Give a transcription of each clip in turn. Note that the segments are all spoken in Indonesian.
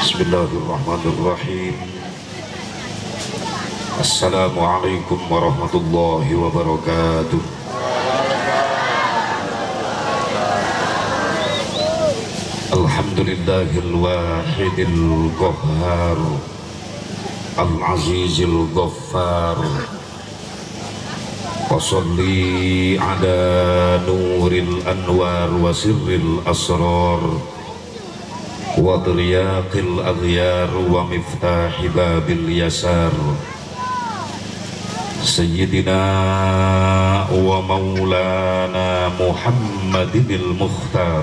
Bismillahirrahmanirrahim. Assalamualaikum warahmatullahi wabarakatuh. Alhamdulillahil wahidil qahhar, al-azizil ghaffar. Wa sholli ala nuril anwar wa sirril asrar wa tiryaqil aghyar wa miftahi babil yasar. Sayyidina wa maulana Muhammadinil Mukhtar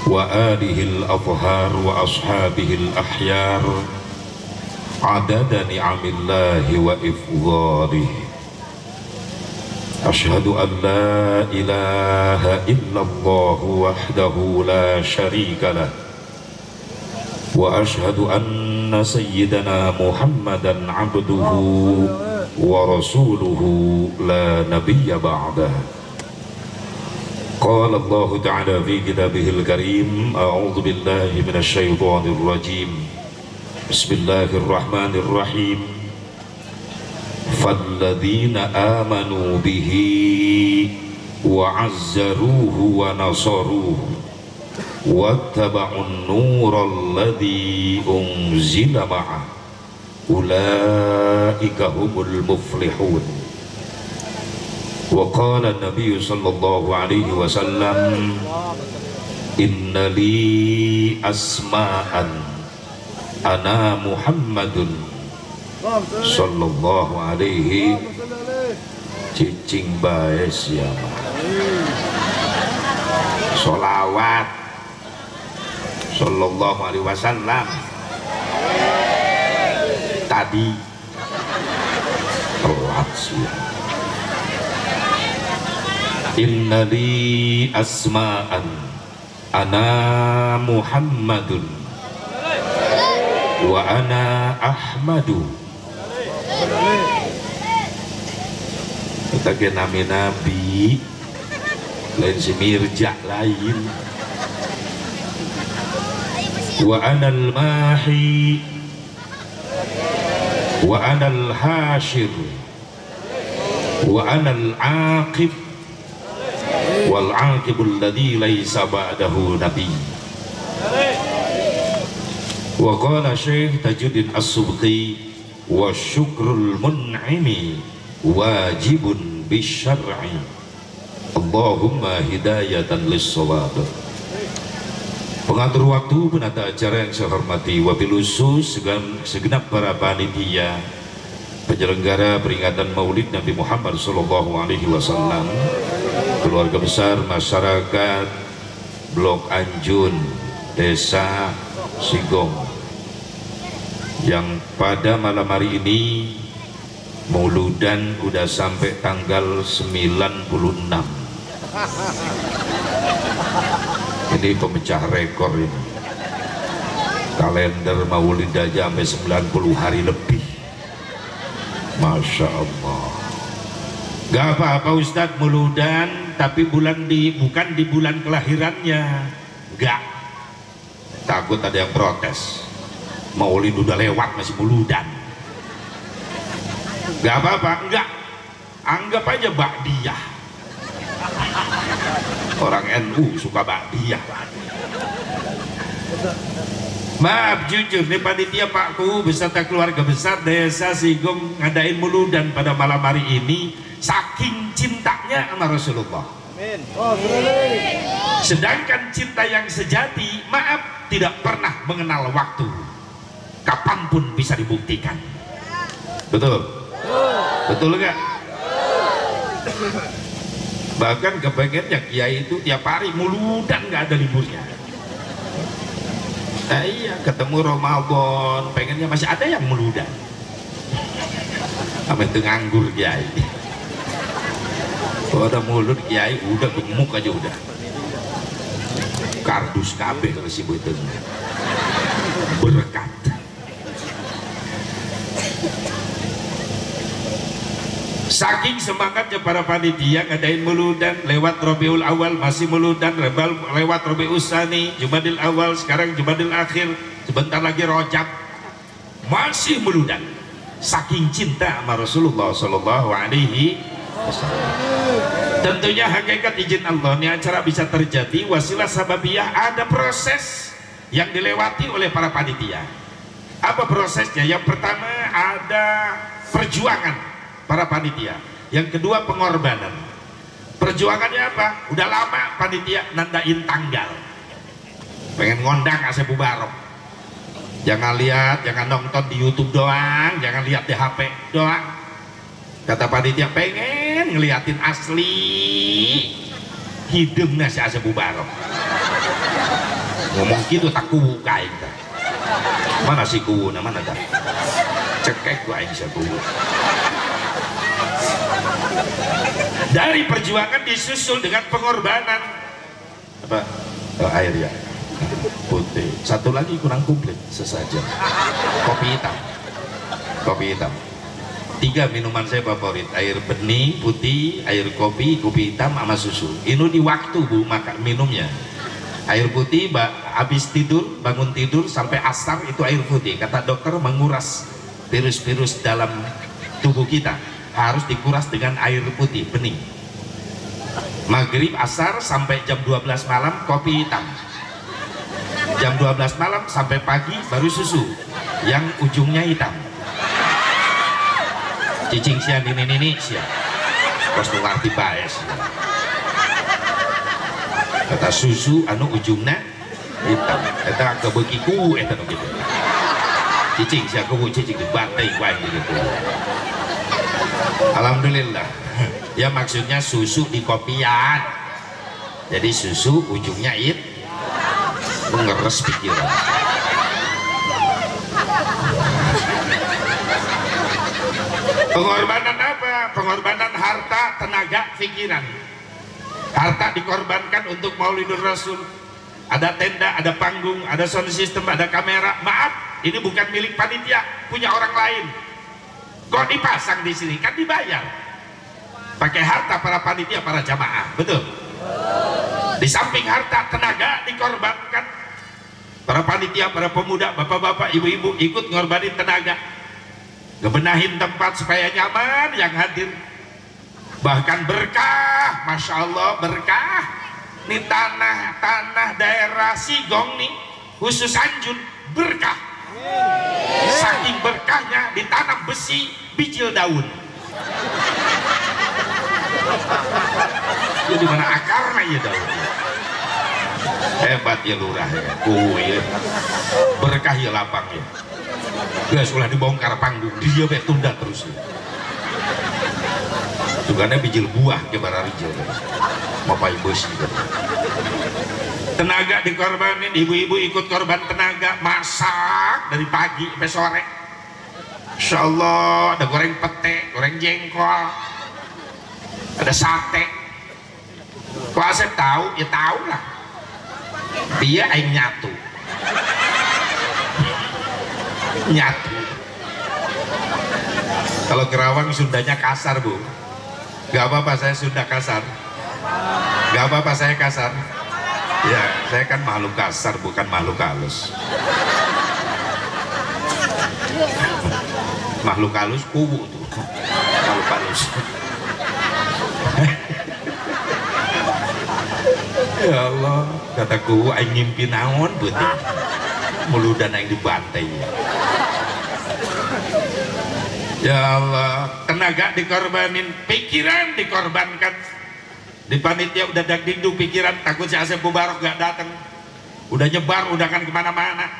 wa alihil athhar wa ashabihil ahyar adada ni'amillahi wa ifdhalihi. Asyhadu an la ilaha illallah wahdahu la syarika lah wa asyhadu anna sayyidana Muhammadan abduhu wa rasuluhu la nabiyya ba'dah. Qala Allah ta'ala fi kitabihil karim, a'udzu billahi minasy syaithanir rajim. Bismillahirrahmanirrahim. Falladzina amanu bihi wa azzaruhu wa nasaruhu wattaba'un nural ladzi unzila ma'ah ulaika humul muflihun. Wa qala an-nabiy sallallahu alaihi wasallam, inna li asma'an ana Muhammadun sallallahu alaihi cicing bae siapa sholawat sallallahu alaihi wasallam tadi telat siapa. Inna li asma'an ana Muhammadun wa ana Ahmadu. Kita ke nami nabi lain si Mirja lain. Wa anal mahi wa anal hashir wa anal aqib wal aqibul ladzi laisa ba'dahu nabi. Wa qala Syekh Tajuddin As-Subki, wa syukrul mun'imi wajibun bisyar'i. Allahumma hidayatan lis-shawab. Pengatur waktu, penata acara yang saya hormati, wabil khusus segenap para panitia penyelenggara peringatan Maulid Nabi Muhammad sallallahu alaihi wasallam, keluarga besar masyarakat Blok Anjun, Desa Sigong, yang pada malam hari ini Mauludan udah sampai tanggal 96. Ini pemecah rekor ini. Kalender Maulid aja sampai 90 hari lebih. Masya Allah. Gak apa-apa Ustadz Mauludan, tapi bukan di bulan kelahirannya. Gak. Takut ada yang protes. Maulid udah lewat masih Mauludan. Gak apa-apa, enggak. Anggap aja bakdiyah. Orang NU suka bakdiyah. Maaf jujur nih panitia Pakku beserta keluarga besar Desa Sigong ngadain Mauludan pada malam hari ini saking cintanya sama Rasulullah. Sedangkan cinta yang sejati, maaf, tidak pernah mengenal waktu. Kapanpun bisa dibuktikan. Betul? Betul enggak? Bahkan kepengennya kiai itu tiap hari Mauludan, nggak ada liburnya. Nah, iya, ketemu Ramadan pengennya masih ada yang Mauludan. Sampai itu nganggur kiai. Kalau ada mulut kiai udah gemuk aja udah. Kardus kabeh kalau si betul. Berkat. Saking semangatnya para panitia ngadain muludan, lewat Rabiul Awal masih muludan, lewat Rabiul Tsani, Jumadil Awal, sekarang Jumadil Akhir, sebentar lagi Rajab, masih muludan. Saking cinta sama Rasulullah Shallallahu Alaihi Wasallam. Tentunya hakikat izin Allah ini acara bisa terjadi wasilah sababiyah, ada proses yang dilewati oleh para panitia. Apa prosesnya? Yang pertama ada perjuangan para panitia, yang kedua pengorbanan. Perjuangannya apa? Udah lama panitia nandain tanggal, pengen ngondang Asep Mubarok. Jangan lihat, jangan nonton di YouTube doang, jangan lihat di HP doang. Kata panitia pengen ngeliatin asli hidungnya si Asep Mubarok. Ngomong gitu tak kuwu kain dah. Mana si kuwu mana dah? Cekek gua aing si kuwu. Dari perjuangan disusul dengan pengorbanan. Apa? Oh, air ya. Putih. Satu lagi kurang komplit sesajen. Kopi hitam. Kopi hitam. 3 minuman saya favorit, air bening putih, air kopi, kopi hitam sama susu. Ini di waktu Bu makan minumnya. Air putih habis tidur, bangun tidur sampai asar itu air putih. Kata dokter menguras virus-virus dalam tubuh kita, harus dikuras dengan air putih bening. Maghrib asar sampai jam 12 malam kopi hitam. Jam 12 malam sampai pagi baru susu yang ujungnya hitam. Cicing sian ini sian kos ngerti bae sian. Kata susu anu ujungnya hitam eta kebeki kuwu eta nu kitu. Cicing sian kuwu cicing dibantai wae gitu. Alhamdulillah. Ya maksudnya susu di kopian. Jadi susu ujungnya ngeres pikiran. Pengorbanan apa? Pengorbanan harta, tenaga, pikiran. Harta dikorbankan untuk Maulidur Rasul. Ada tenda, ada panggung, ada sound system, ada kamera. Maaf, ini bukan milik panitia, punya orang lain. Kok dipasang di sini? Kan dibayar. Pakai harta para panitia, para jamaah, betul? Di samping harta, tenaga dikorbankan. Para panitia, para pemuda, bapak-bapak, ibu-ibu ikut ngorbanin tenaga, ngebenahin tempat supaya nyaman yang hadir. Bahkan berkah, masya Allah berkah. Ini tanah daerah Sigong nih, khusus Anjun berkah. Saking berkahnya ditanam besi, bijil daun. Jadi mana akarnya ya daun? Hebat ya lurah ya, ya. Berkah ya lapang ya. Gak sudah dibongkar panggung, dia tunda terus ya. Juga bijil buah ke bara rijil mapai besi gitu. Tenaga dikorbanin, ibu-ibu ikut korban tenaga, masak dari pagi sampai sore. Insya Allah ada goreng pete, goreng jengkol, ada sate. Kok Asep tahu? Ya tahu lah. Dia aing nyatu. Nyatu. Kalau Kerawang Sundanya kasar Bu. Gak apa-apa saya Sunda kasar. Gak apa-apa saya kasar. Ya saya kan makhluk kasar bukan makhluk halus. Makhluk halus kubu tuh. Makhluk halus. Ya Allah, kataku aing ngimpi naon putih. Muludan aing dibantai. Ya Allah, tenaga dikorbanin, pikiran dikorbankan. Di panitia udah dagdingdu pikiran, takut si Asep Mubarok gak datang. Udah nyebar, udah kan kemana-mana.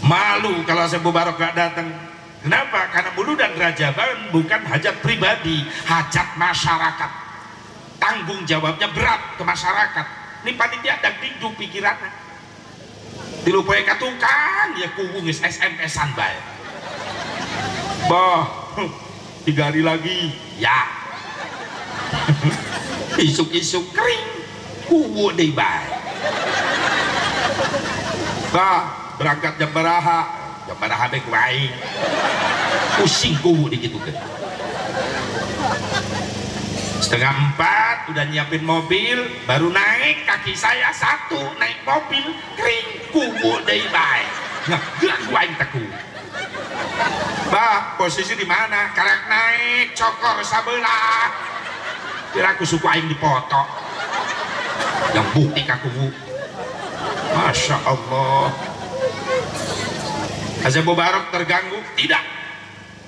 Malu kalau Asep Mubarok gak datang. Kenapa? Karena muludan Rajaban bukan hajat pribadi, hajat masyarakat. Tanggung jawabnya berat ke masyarakat. Ini panitia dagdingdu pikirannya. Dilupai katukang, ya kuwungis SMS-an baik. Bah, 3 hari lagi, ya. Isuk-isuk kering, kuwu deh baik. Bah, berangkat jam baraha baik baik. Pusing kuwu digitu kan. 3:30 udah nyiapin mobil, baru naik kaki saya satu naik mobil kering kubu deui bae. Nah, gua aing teku. Bah, posisi di mana? Karek naik cokor sabelah. Kira aku suku aing dipoto. Yang bukti kaku. Masya Allah. Azab Mubarak terganggu? Tidak.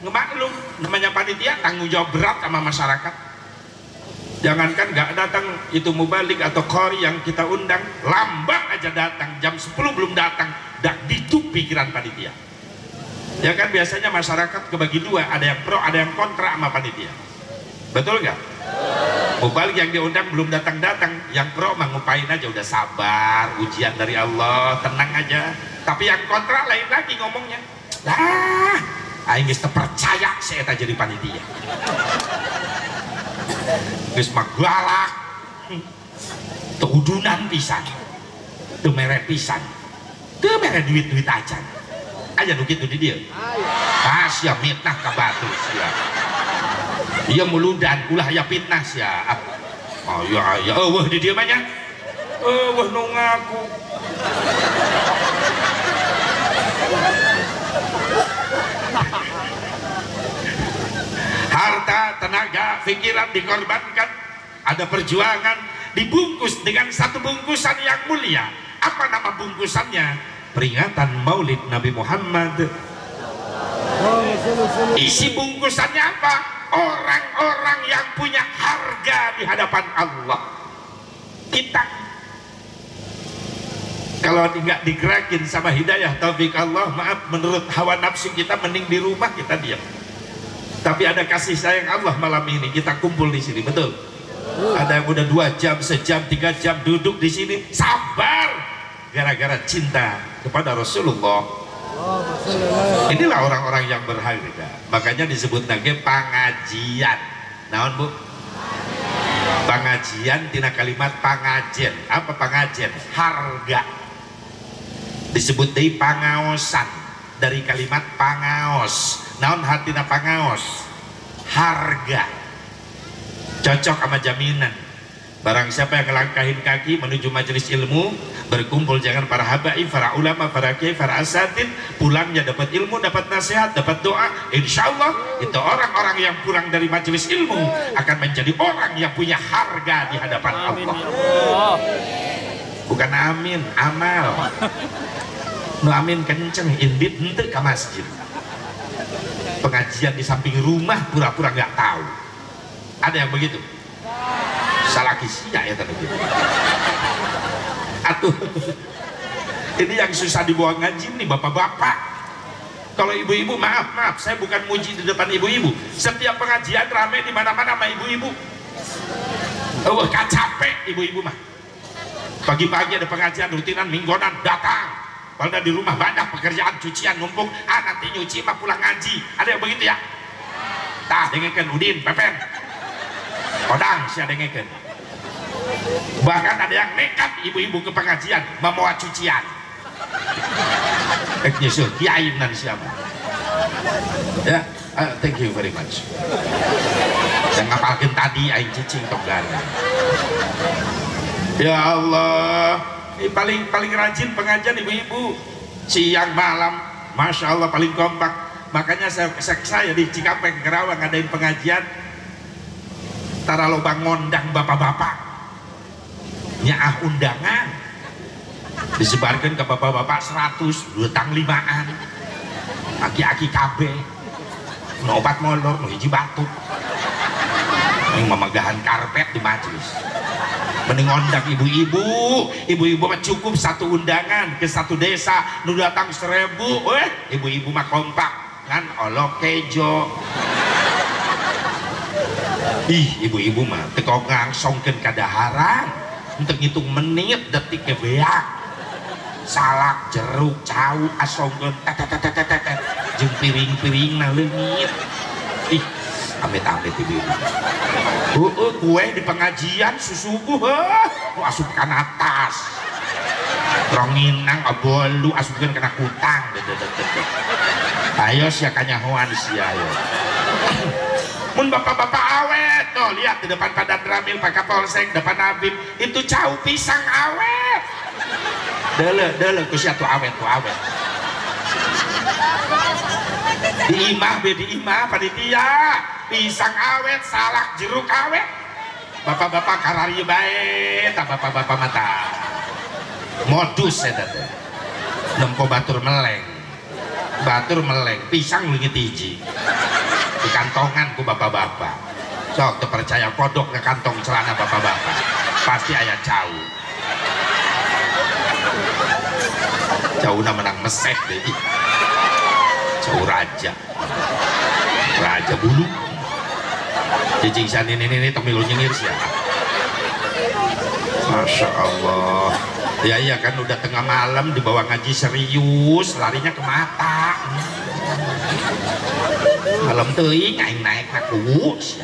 Ngemaklum, namanya panitia tanggung jawab berat sama masyarakat. Jangankan nggak datang itu mubalik atau qori yang kita undang, lambat aja datang, jam 10 belum datang, dak dituk pikiran panitia. Ya kan biasanya masyarakat kebagi dua, ada yang pro, ada yang kontra sama panitia. Betul nggak? Mubalik yang diundang belum datang-datang, yang pro mah ngupain aja, udah sabar, ujian dari Allah, tenang aja. Tapi yang kontra lain lagi ngomongnya. Lah, aing geus teu percaya saya tak jadi panitia. Geus mah galak. Teu udunan pisan. Teu mere pisan. Teu mere duit-duit aja. Aja nu kitu di dieu. Ah, sia mitnah ka batu sia. Ieu muludan ulah aya fitnah sia. Oh ya eueuh di dieu mah nya. Eueuh nu ngaku. Harta, tenaga, pikiran dikorbankan, ada perjuangan, dibungkus dengan satu bungkusan yang mulia. Apa nama bungkusannya? Peringatan Maulid Nabi Muhammad. Isi bungkusannya apa? Orang-orang yang punya harga di hadapan Allah. Kita kalau nggak digerakin sama hidayah taufik Allah, maaf, menurut hawa nafsu kita mending di rumah kita diam. Tapi ada kasih sayang Allah malam ini kita kumpul di sini, betul? Ada yang udah 2 jam, sejam, 3 jam duduk di sini, sabar gara-gara cinta kepada Rasulullah. Inilah orang-orang yang berharga. Makanya disebut lagi pengajian. Naon bu? Pengajian tina kalimat pangajen. Apa pangajen? Harga. Disebut dari pangaosan, dari kalimat pangaos. Naon hartina pangaos? Harga. Cocok sama jaminan. Barang siapa yang ngelangkahin kaki menuju majelis ilmu, berkumpul jangan para habaib, para ulama, para kiai, para asatid, pulangnya dapat ilmu, dapat nasihat, dapat doa. Insya Allah itu orang-orang yang pulang dari majelis ilmu akan menjadi orang yang punya harga di hadapan Allah. Bukan amin, amal. Nu amin kenceng, indit henteu ka masjid. Pengajian di samping rumah pura-pura nggak tahu. Ada yang begitu? Salah kisia ya tadi. Atuh, ini yang susah dibawa ngaji nih bapak-bapak. Kalau ibu-ibu, maaf, saya bukan muji di depan ibu-ibu. Setiap pengajian rame di mana-mana sama ibu-ibu. Oh, capek ibu-ibu mah. Pagi-pagi ada pengajian rutinan mingguan datang. Kalau di rumah banyak pekerjaan cucian numpuk, nanti nyuci mah pulang ngaji. Ada yang begitu ya? Tah dengekeun Udin, Pepen. Kodang sia dengekeun. Bahkan ada yang nekat ibu-ibu ke pengajian membawa cucian. Nyusul kiai nan siapa? Ya, thank you very much. Saya ngapalkeun tadi aing cicing togan. Ya Allah, ini paling rajin pengajian ibu-ibu. Siang malam, masya Allah paling kompak. Makanya saya di Cikampek Kerawang ngadain pengajian. Tara loba ngondang bapak-bapak. Nyaah undangan disebarkan ke bapak-bapak 100 dutang 5an aki-aki KB nu obat molor nu hiji batuk yang memegahan karpet di majelis mending ngondang ibu-ibu mah cukup satu undangan ke satu desa nu datang 1000 ibu-ibu mah kompak kan olok kejo. Ibu-ibu mah teko ngangsongkeun kadaharan untuk ngitung menit detik ke beak salak jeruk cau asongkeun tetetetetetet jeung piring-piring na leungit. Amit-amit ibu-ibu. Kue di pengajian susuguh nu asup kana atas. Ronginang abolu asupkeun kana kutang. Ayo sia kanyahoan sia ayo. mun bapak-bapak awet tuh lihat di depan Padan Ramil Pak Kapolsek depan Habib itu jauh pisang awet dele kusia tuh awet di imah panitia pisang awet salak jeruk awet bapak-bapak karari bae tak bapak-bapak mata modus ya tete nempo batur meleng pisang lingit hiji di kantongan ku bapak-bapak sok terpercaya kodok ke kantong celana bapak-bapak pasti ayah jauh menang mesek deh jauh raja bulu jijing san ini temilu nyengir sih ya Masya Allah ya iya kan udah tengah malam dibawa ngaji serius larinya ke mata malam teuing aing naik nakus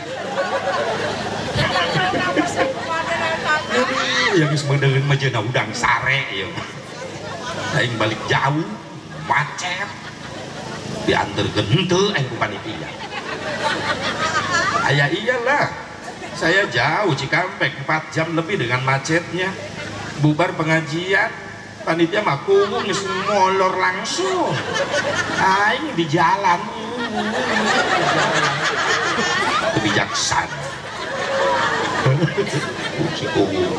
yang sebenarnya majena udang sare ya aing balik jauh macet diantar genteu aing ku panitia ayah iyalah saya jauh Cikampek 4 jam lebih dengan macetnya bubar pengajian panitia mah kugung molor langsung aing di jalan kebijaksanaan si kugung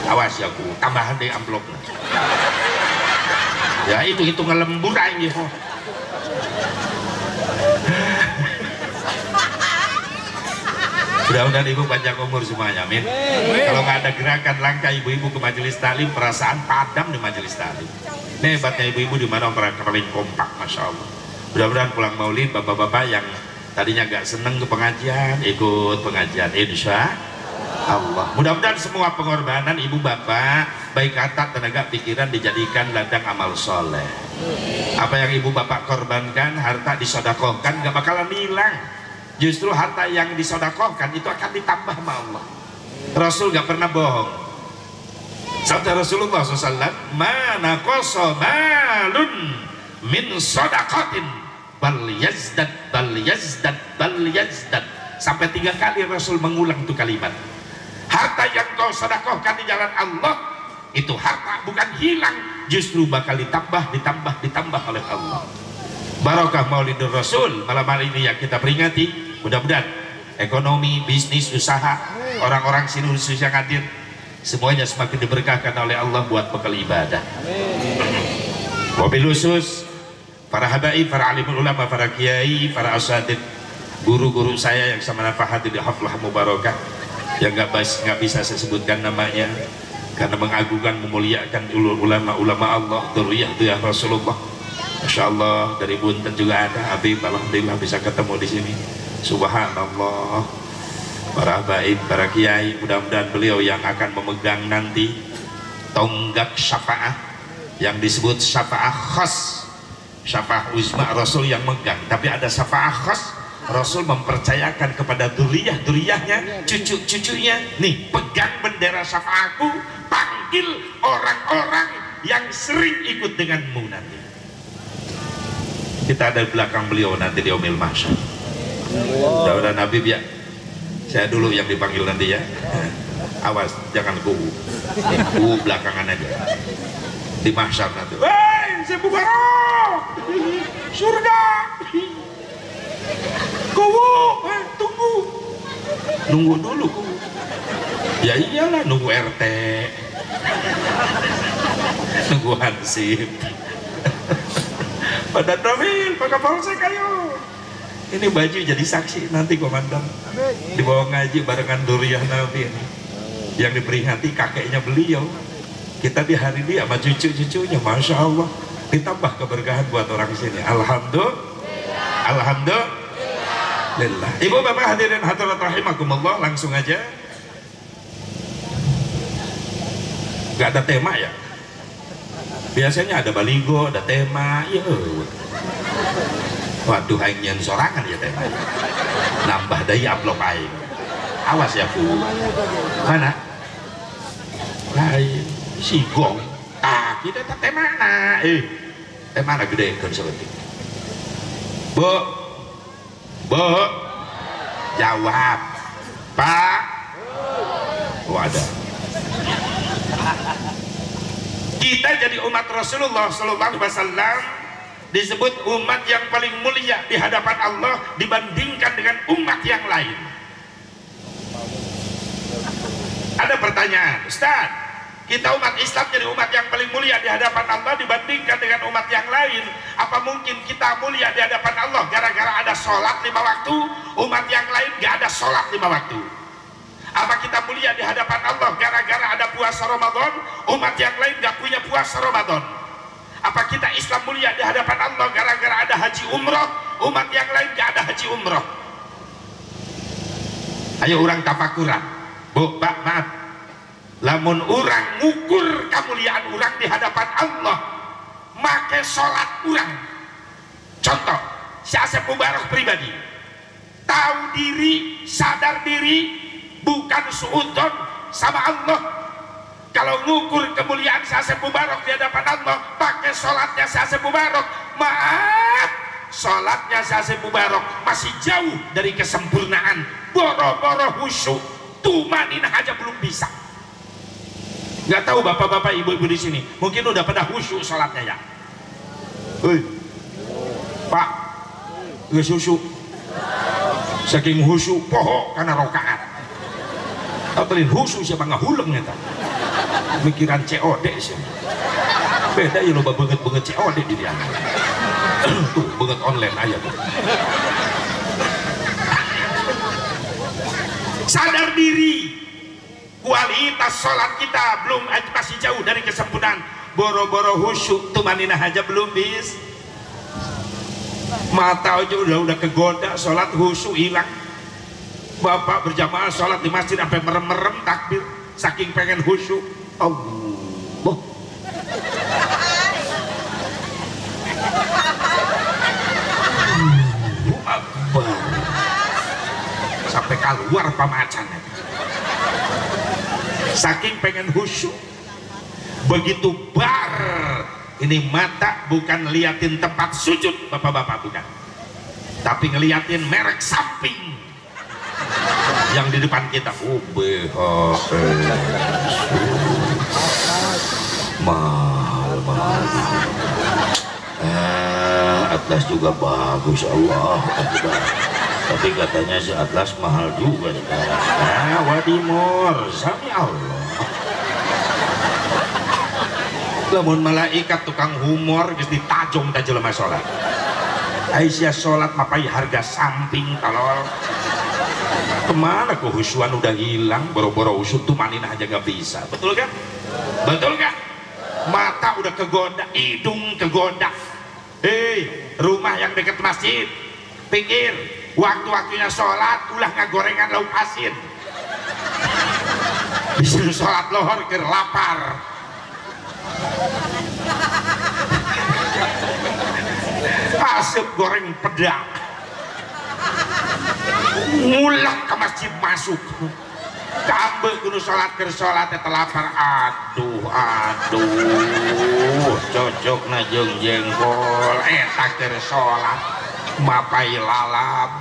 awas ya ku tambahan deh amplopnya ya itu ngelembur aing gitu mudah-mudahan ibu panjang umur semuanya amin. Kalau nggak ada gerakan langkah ibu-ibu ke majelis taklim perasaan padam di majelis taklim ini hebatnya ibu-ibu di mana mereka paling kompak Masya Allah. Mudah-mudahan pulang maulid bapak-bapak yang tadinya gak seneng ke pengajian ikut pengajian insya Allah. Mudah-mudahan semua pengorbanan ibu bapak baik kata tenaga pikiran dijadikan ladang amal soleh. Apa yang ibu bapak korbankan harta disodakohkan gak bakalan hilang. Justru harta yang disodakohkan itu akan ditambah sama Allah. Rasul gak pernah bohong. Sabda Rasulullah SAW, mana koso malun min sodakotin bal yazdad sampai 3 kali Rasul mengulang itu kalimat. Harta yang kau sodakohkan di jalan Allah itu harta bukan hilang, justru bakal ditambah oleh Allah. Barokah Maulidur Rasul malam hari ini yang kita peringati. Mudah-mudahan ekonomi, bisnis, usaha orang-orang sini khusus yang hadir semuanya semakin diberkahkan oleh Allah buat bekal ibadah. Wabil khusus para habaib, para alimul ulama, para kiai, para asatid, guru-guru saya yang sama nafahat di haflah mubarakah yang nggak bisa saya sebutkan namanya karena mengagungkan memuliakan ulama Allah dzurriyyah ya Rasulullah. Masya Allah dari Bunten juga ada Habib, alhamdulillah bisa ketemu di sini. Subhanallah. Para habaib, para kiai, mudah-mudahan beliau yang akan memegang nanti tonggak syafaat yang disebut syafaat khas. Syafaat uzma Rasul yang megang, tapi ada syafaat khas. Rasul mempercayakan kepada duriyahnya, cucu-cucunya, nih pegang bendera syafaatku, panggil orang-orang yang sering ikut denganmu nanti. Kita ada di belakang beliau nanti di Yaumil Mahsyar. Mudah-mudahan Habib ya, saya dulu yang dipanggil nanti ya. Awas jangan kubu belakangan aja di mahsyar nanti. Woi Sebu Barok surga kubu nunggu dulu kubu. Ya iyalah nunggu RT nunggu Hansip Padan Ramil Pak Kapolsek ayo ini baju jadi saksi nanti komandan dibawa ngaji barengan Duriyah Nabi ini yang diperingati kakeknya beliau. Kita di hari ini sama cucu-cucunya Masya Allah ditambah keberkahan buat orang sini. Alhamdulillah. Ibu bapak hadirin hadirat rahimakumullah, langsung aja. Gak ada tema ya, biasanya ada baligo, ada tema ya. Waduh aing nyen sorangan ya tema. Nambah dari amplop aing. Awas ya Bu. Mana? Lain sigong. Ah, kita tak tema na. Tema na gede kan seperti. Bu. Jawab, Pak. Oh ada. Kita jadi umat Rasulullah Sallallahu Alaihi Wasallam disebut umat yang paling mulia di hadapan Allah dibandingkan dengan umat yang lain. Ada pertanyaan, Ustaz, kita umat Islam jadi umat yang paling mulia di hadapan Allah dibandingkan dengan umat yang lain. Apa mungkin kita mulia di hadapan Allah gara-gara ada sholat 5 waktu, umat yang lain gak ada sholat 5 waktu? Apa kita mulia di hadapan Allah gara-gara ada puasa Ramadan, umat yang lain gak punya puasa Ramadan? Apa kita Islam mulia di hadapan Allah gara-gara ada haji umroh, umat yang lain gak ada haji umroh? Ayo orang tafakuran. Bu, Pak, maaf, lamun orang ngukur kemuliaan orang di hadapan Allah make sholat orang. Contoh, si Asep Mubarak pribadi tahu diri, sadar diri, bukan suudzon sama Allah. Kalau ngukur kemuliaan si Asep Mubarak di hadapan Allah pakai sholatnya si Asep Mubarak, maaf, sholatnya si Asep Mubarak masih jauh dari kesempurnaan. Boro-boro khusyuk, tumaninah aja belum bisa. Nggak tahu bapak-bapak ibu-ibu di sini mungkin udah pada khusyuk sholatnya ya. Hei Pak, nggak khusyuk, saking khusyuk poho karena rokaat. Apalagi khusyuk siapa nggak hulengnya tak? Mikiran COD sih. Beda ya lo banget COD di dia. Tuh banget online aja tuh. Sadar diri, kualitas sholat kita belum, masih jauh dari kesempurnaan. Boro-boro khusyuk tumaninah aja belum bis. Mata aja udah kegoda, sholat khusyuk hilang. Bapak berjamaah sholat di masjid sampai merem-merem takbir saking pengen khusyuk. Allah Akbar, sampai keluar pemacannya saking pengen khusyuk. Begitu bar ini mata bukan ngeliatin tempat sujud bapak-bapak, bukan, tapi ngeliatin merek samping yang di depan kita. Mahal. Atlas juga bagus, Allah Akbar. Tapi katanya si Atlas mahal juga sekarang. Wadimor, sami Allah. Lamun malaikat tukang humor geus ditajong ta jelema salat. Aisyah salat mapai harga samping tolol. Kemana kehusuan udah hilang, boro-boro usut tumaninah aja gak bisa. Betul kan? Betul kan? Mata udah kegoda, hidung kegoda. Hei, rumah yang dekat masjid, pikir waktu-waktunya sholat ulah ngagorengan lauk asin. Disuruh sholat lohor ke lapar. Asep goreng pedak. Mulak ke masjid masuk. Kambe kudu sholat ke sholat eta lapar. Aduh, cocok na jeung jengkol eta keur sholat mapai lalap.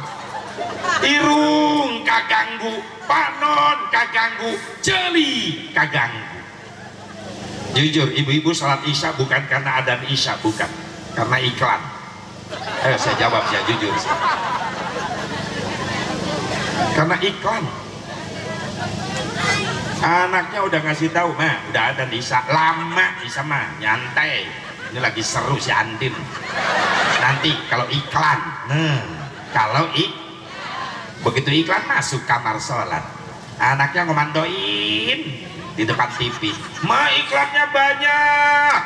Irung kaganggu, panon kaganggu, jeli kaganggu. Jujur ibu-ibu sholat isya bukan karena adzan isya, bukan, karena iklan. Saya jawab ya jujur sih. Karena iklan. Anaknya udah ngasih tahu, mah udah ada di isya, lama isya mah nyantai. Ini lagi seru si Andin. Nanti kalau iklan, kalau begitu iklan masuk kamar sholat, anaknya ngomandoin di depan TV. Ma iklannya banyak.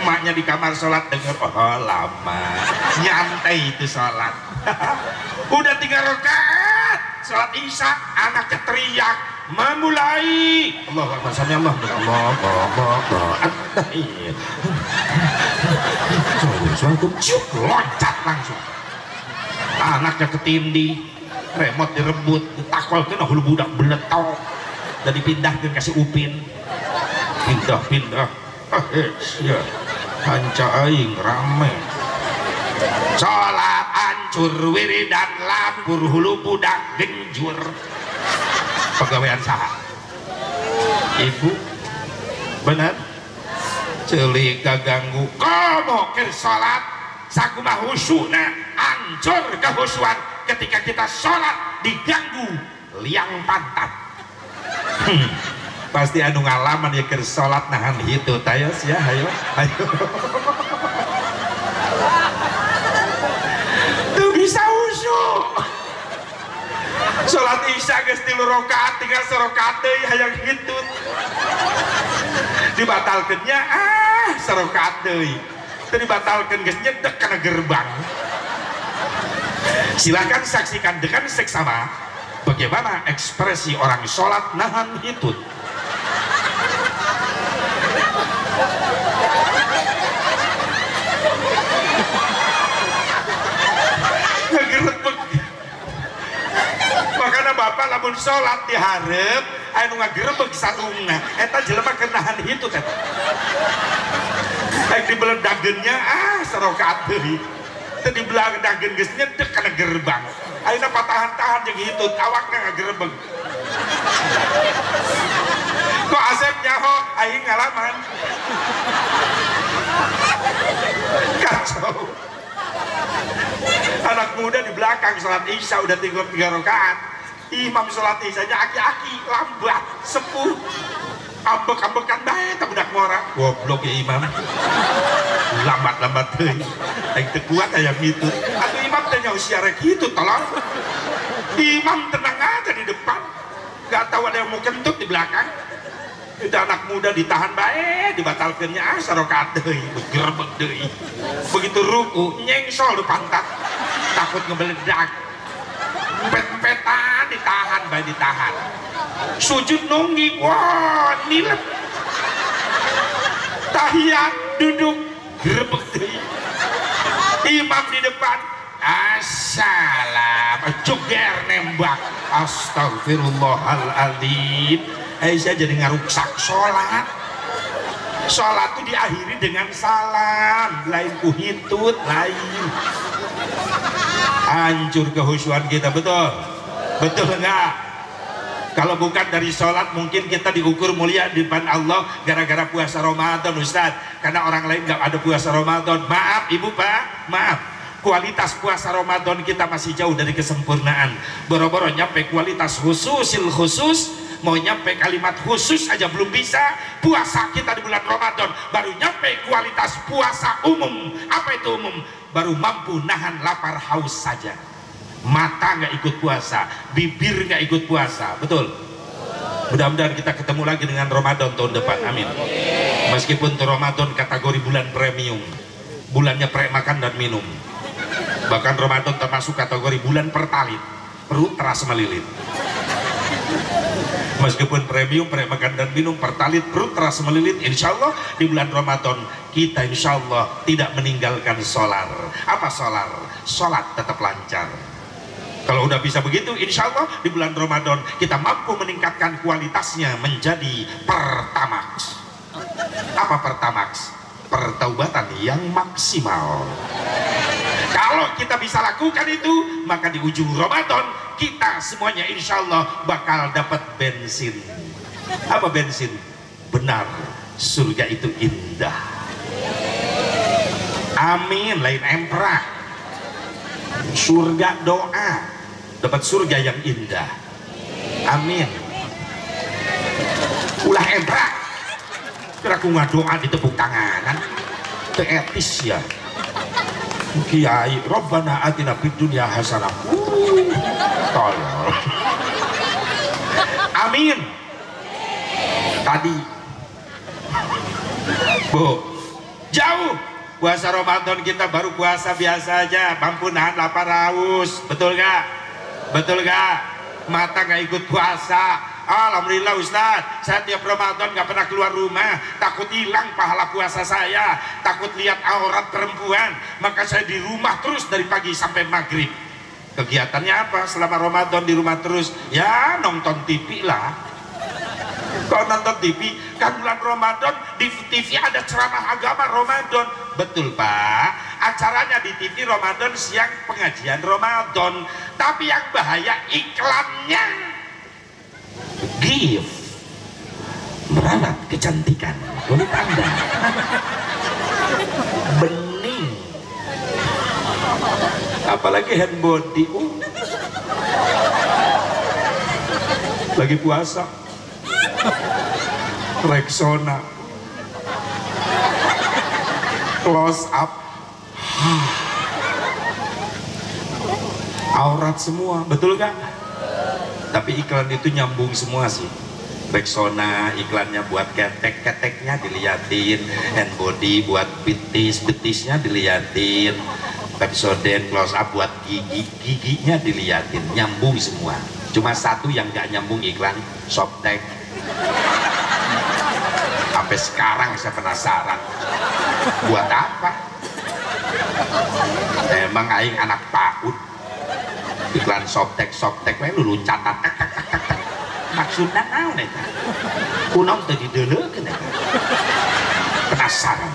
Maknya di kamar sholat denger, oh lama, nyantai itu sholat. Udah 3 rakaat sholat isya, anaknya teriak, memulai Allah Akbar, sami Allah, loncat langsung. Anaknya ketindih, remote direbut, takol kena hulu budak beletok, dan dipindahkan kasih Upin, pindah. Ya, kanca aing rame. Sholat hancur wiridan lapur hulu budak genjur. Pegawaian saha ibu bener celik ganggu komo ke sholat sakumaha khusyukna hancur kehusuan ketika kita sholat diganggu liang pantat. Pasti anu ngalaman ya ke sholat nahan itu tayos ya ayo tuh bisa khusyuk sholat isya geus 3 rakaat tinggal serokaat deui hayang hitut dibatalkeunnya serokaat deui teu dibatalkeun geus nyedek kana gerbang. Silakan saksikan dengan seksama bagaimana ekspresi orang sholat nahan hitut. Ngegerebek makanya bapak lamun sholat diharap anu ngagerebek sadungna eta jelema keur nahan hitut eta di beledagennya serokaat deui teu di beledagen geus nyedek kana gerbang ayeuna patahan-tahan jeung hitut awakna ngagerebeg kok Asep nyaho aing ngalaman kacau. Anak muda di belakang sholat isya udah 3 rakaat imam sholat isyanya aki-aki lambat sepuh ambek-ambekan bae tak budak ngora goblok ya imam lambat-lambat deui aing teu kuat aya gitu atuh imam teh nya usia rek kitu tolong imam tenang aja di depan gak tahu ada yang mau kentut di belakang itu anak muda ditahan bae dibatalkeunnya sarokaat deui gerebek deui begitu ruku nyengsol di pantat takut ngebeledak pet-petan ditahan bae ditahan sujud nungging wah nilep tahiyat duduk gerebek deui imam di depan assalam joger nembak astagfirullahaladzim. Aisyah jadi ngaruksak sholat itu diakhiri dengan salam lain kuhitut lain hancur kehusuan kita betul enggak kalau bukan dari sholat mungkin kita diukur mulia di depan Allah gara-gara puasa Ramadan Ustadz karena orang lain nggak ada puasa Ramadan maaf ibu pak maaf kualitas puasa Ramadan kita masih jauh dari kesempurnaan boro-boro nyampe kualitas khususil khusus mau nyampe kalimat khusus aja belum bisa puasa kita di bulan Ramadan baru nyampe kualitas puasa umum apa itu umum baru mampu nahan lapar haus saja mata nggak ikut puasa bibir nggak ikut puasa betul mudah-mudahan kita ketemu lagi dengan Ramadan tahun depan amin meskipun tuh Ramadan kategori bulan premium bulannya makan dan minum bahkan Ramadan termasuk kategori bulan pertalit perut terasa melilit meskipun premium makan dan minum pertalit perut terasa melilit insya Allah di bulan Ramadan kita insya Allah tidak meninggalkan solar apa solar sholat tetap lancar kalau udah bisa begitu insya Allah di bulan Ramadan kita mampu meningkatkan kualitasnya menjadi pertamax apa pertamax pertaubatan yang maksimal kalau kita bisa lakukan itu maka di ujung Ramadan kita semuanya insya Allah bakal dapat bensin apa bensin benar surga itu indah amin lain emperah surga doa dapat surga yang indah amin ulah emperah kira aku ngadoa di tepuk tanganan itu etis ya Kiai Rabbana atina fid dunya hasanah tolol amin tadi bu jauh puasa Ramadan kita baru puasa biasa aja mampu nahan lapar haus betul gak mata gak ikut puasa alhamdulillah Ustadz saya tiap Ramadan gak pernah keluar rumah takut hilang pahala puasa saya takut lihat aurat perempuan maka saya di rumah terus dari pagi sampai maghrib kegiatannya apa selama Ramadan di rumah terus ya nonton TV lah kalau nonton TV kan bulan Ramadan di TV ada ceramah agama Ramadan betul Pak acaranya di TV Ramadan siang pengajian Ramadan, tapi yang bahaya iklannya gift merawat kecantikan kulit Anda bening, apalagi hand body. Lagi puasa Rexona close up aurat semua, betul kan? Tapi iklan itu nyambung semua sih. Rexona iklannya buat ketek-keteknya diliatin, hand body buat betisnya diliatin, Pepsodent close up buat giginya diliatin, nyambung semua. Cuma satu yang gak nyambung iklan, Softtek. Sampai sekarang saya penasaran buat apa. Emang aing anak PAUD iklan Softtek lu catat maksudnya naon eta kunaon teu dideuleukeun eta, penasaran.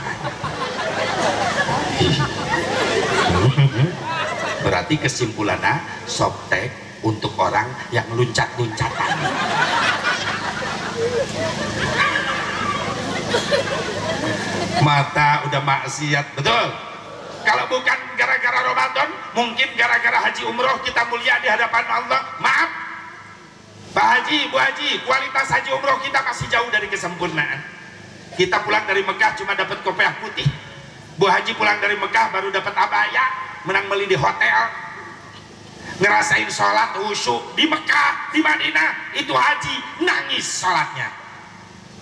Berarti kesimpulannya Softtek untuk orang yang luncat-luncatan. Mata udah maksiat, betul. Kalau bukan gara-gara Ramadan, mungkin gara-gara haji umroh kita mulia di hadapan Allah. Maaf Pak Haji, Bu Haji, kualitas haji umroh kita masih jauh dari kesempurnaan. Kita pulang dari Mekah cuma dapat kopiah putih. Bu Haji pulang dari Mekah baru dapat abaya, menang beli di hotel, ngerasain sholat khusyuk di Mekah, di Madinah. Itu haji, nangis sholatnya.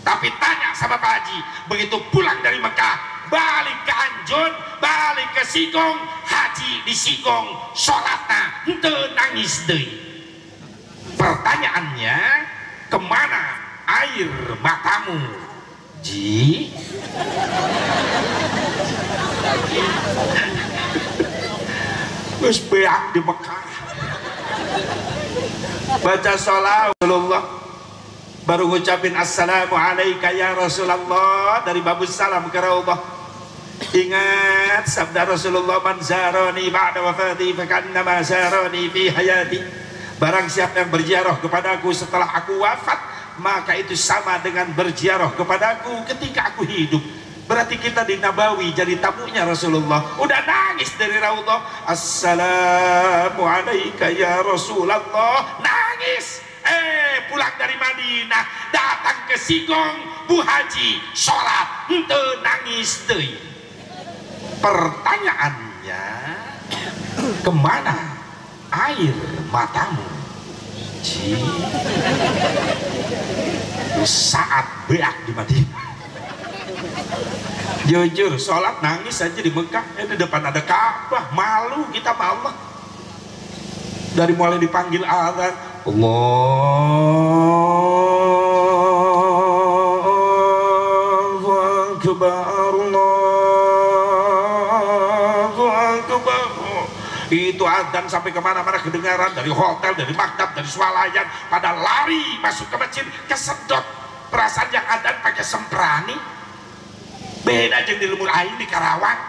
Tapi tanya sama Pak Haji, begitu pulang dari Mekah, balik ke Anjun, balik ke Sigong, haji di Sigong, sholatnya henteu nangis deui. Pertanyaannya, kemana air matamu, Ji? Terus beak di Mekah, baca sholawat Rasulullah, baru ngucapin assalamualaikum ya Rasulullah dari babus salam ke Raudhah. Ingat sabda Rasulullah, man zarani ba'da wafati fakannama zarani fi hayati. Barang siapa yang berziarah kepadaku setelah aku wafat, maka itu sama dengan berziarah kepadaku ketika aku hidup. Berarti kita di Nabawi jadi tamunya Rasulullah. Udah nangis dari Raudhah, assalamualaikum ya Rasulullah, nangis. Pulang dari Madinah datang ke Sigong, Bu Haji sholat henteu nangis deui. Pertanyaannya, kemana air matamu, Ji? Saat beak di Madinah, jujur sholat nangis aja di Mekah, di depan ada Ka'bah, malu kita sama Allah. Dari mulai dipanggil azan, Allahu Akbar, Allahu Akbar. Itu adzan sampai kemana-mana kedengaran, dari hotel, dari maktab, dari swalayan, pada lari masuk ke masjid, kesedot. Perasaan yang adzan pakai semprani, beda jeung di Lumur Aing di Karawang.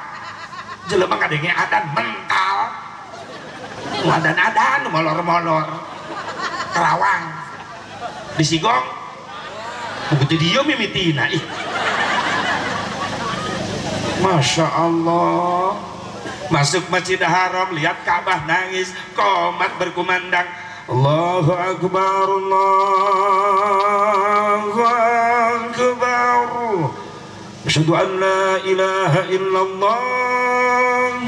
Jelema ngadenge adzan mental, adan-adan molor-molor. Karawang di Sigong begitu dia mimitina, ih, Masya Allah. Masuk Masjid Haram, lihat Ka'bah, nangis. Qomat berkumandang, Allahu Akbar, Allahu Akbar, asyhadu an la ilaha illallah,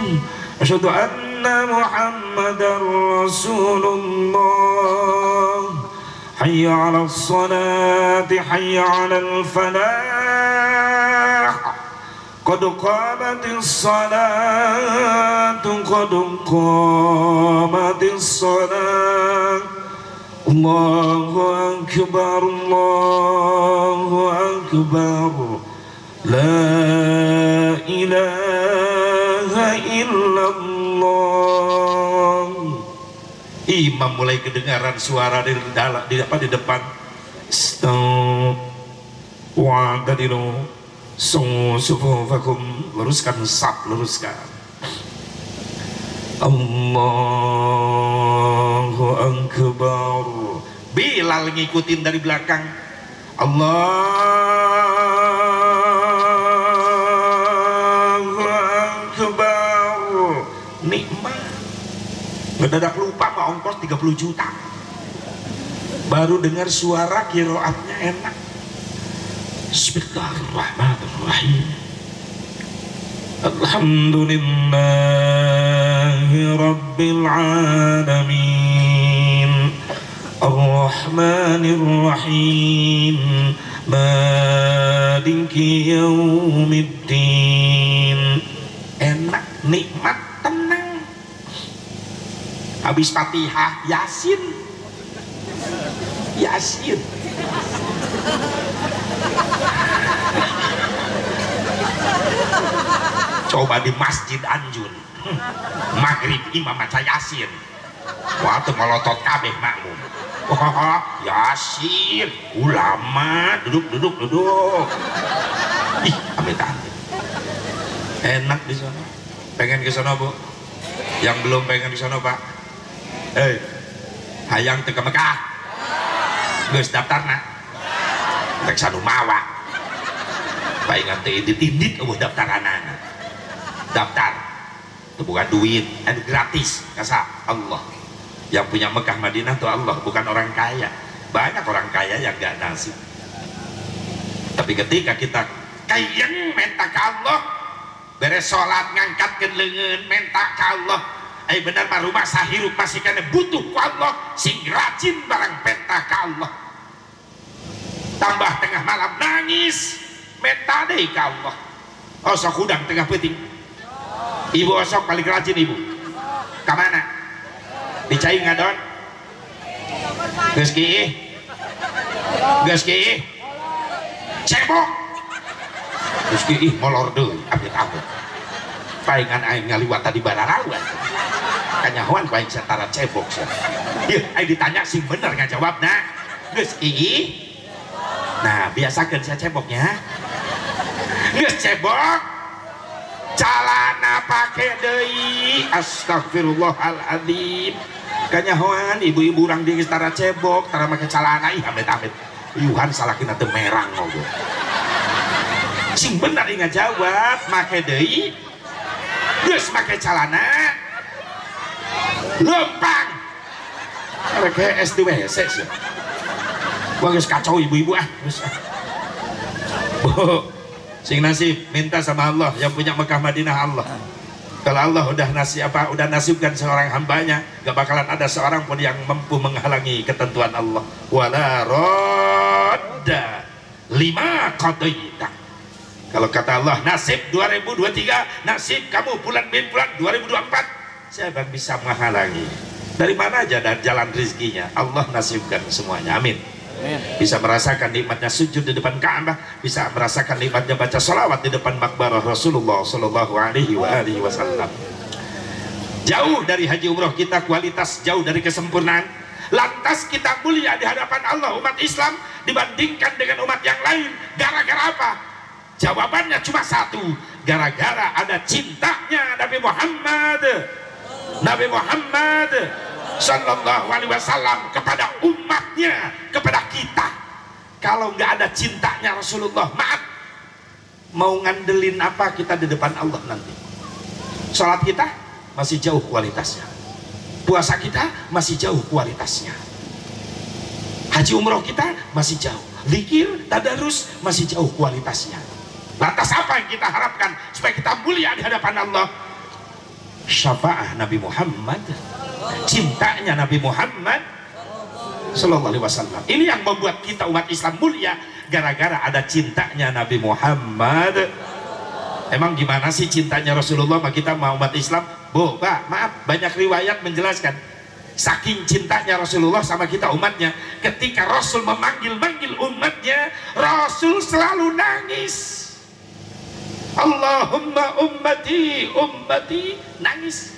asyhadu anna Muhammadar Rasulullah, hayya 'alas salati, hayya 'alal falah, qad qamatis salatu, qad qamatis salat, Allahu Akbar, Allahu Akbar, la ilaha illallah. Imam mulai kedengaran suara di depan. Stop. Wa'tadilu sufufakum, luruskan saf, luruskan. Allahu Akbar. Bilal ngikutin dari belakang. Allahu Akbar. Nikmat. Ngedadak lupa sama ongkos 30 juta. Baru dengar suara kiroatnya enak. Bismillahirrahmanirrahim. Alhamdulillahi Rabbil Alamin Ar-Rahmanir Rahim Maliki Yaumiddin. Enak, nikmat, tenang. Habis Fatihah, Yasin. Yasin. Coba di Masjid Anjun maghrib imam maca Yasin, waktu melotot kabeh makmum. Oh, Yasin, ulama duduk. Ih, amit-amit. Enak di sana. Pengen ke sana, Bu? Yang belum pengen ke sana, Pak? Hayang teu ka Mekah. Geus daftarna. Rek sanu mawa. Paingan teu indit-indit eueuh daftaranana. Daftar itu bukan duit, itu gratis. Kasa Allah yang punya Mekah Madinah itu Allah, bukan orang kaya. Banyak orang kaya yang gak nasib, tapi ketika kita kayang minta ke Allah, beres sholat ngangkat ke lengan minta ke Allah, benar mah rumah sahirup masih kena butuh ke Allah, sing rajin barang minta ke Allah. Tambah tengah malam nangis minta deh ke Allah. Oh sok udang tengah peting. Ibu osok paling rajin ibu. Kemana? Dicai ngadon? Geus kieu. Cebok. Geus kieu molor deui amit-amit. Paingan aing ngaliwat tadi bararawan. Kanyahoan paing satara cebok sia. Ieu aing ditanya sing bener ngajawabna. Geus kieu. Nah, biasakeun sia ceboknya. Geus cebok. Calana pake deui. Astagfirullahaladzim. Kanyahoan ibu-ibu urang di tara cebok tara make calana. Ih amit-amit yuhan salakina teu merang ngobrol. Sing bener ingat jawab make deui. Geus make calana lempang rek es di WC sih. Gua geus kacau ibu-ibu geus. Sing nasib minta sama Allah yang punya Mekah Madinah Allah. Kalau Allah udah nasibkan seorang hambanya, gak bakalan ada seorang pun yang mampu menghalangi ketentuan Allah. Wala radda lima qadaita. Kalau kata Allah nasib 2023, nasib kamu bulan 2024, siapa yang bisa menghalangi? Dari mana aja dan jalan rezekinya Allah nasibkan semuanya. Amin. Bisa merasakan nikmatnya sujud di depan Ka'bah, bisa merasakan nikmatnya baca sholawat di depan makbarah Rasulullah Sallallahu Alaihi Wasallam. Jauh dari haji umroh kita kualitas, jauh dari kesempurnaan. Lantas kita mulia di hadapan Allah umat Islam dibandingkan dengan umat yang lain. Gara-gara apa? Jawabannya cuma satu. Gara-gara ada cintanya Nabi Muhammad Sallallahu Alaihi Wasallam kepada umatnya, kepada kita. Kalau nggak ada cintanya Rasulullah, maaf, mau ngandelin apa kita di depan Allah nanti? Salat kita masih jauh kualitasnya, puasa kita masih jauh kualitasnya, haji umroh kita masih jauh, zikir, tadarus masih jauh kualitasnya. Lantas apa yang kita harapkan supaya kita mulia di hadapan Allah? Syafaat Nabi Muhammad, cintanya Nabi Muhammad Sallallahu Alaihi Wasallam. Ini yang membuat kita umat Islam mulia, gara-gara ada cintanya Nabi Muhammad. Emang gimana sih cintanya Rasulullah sama kita mau umat Islam? Bu, Pak, maaf, banyak riwayat menjelaskan saking cintanya Rasulullah sama kita umatnya, ketika Rasul memanggil-manggil umatnya, Rasul selalu nangis. Allahumma ummati, ummati, nangis.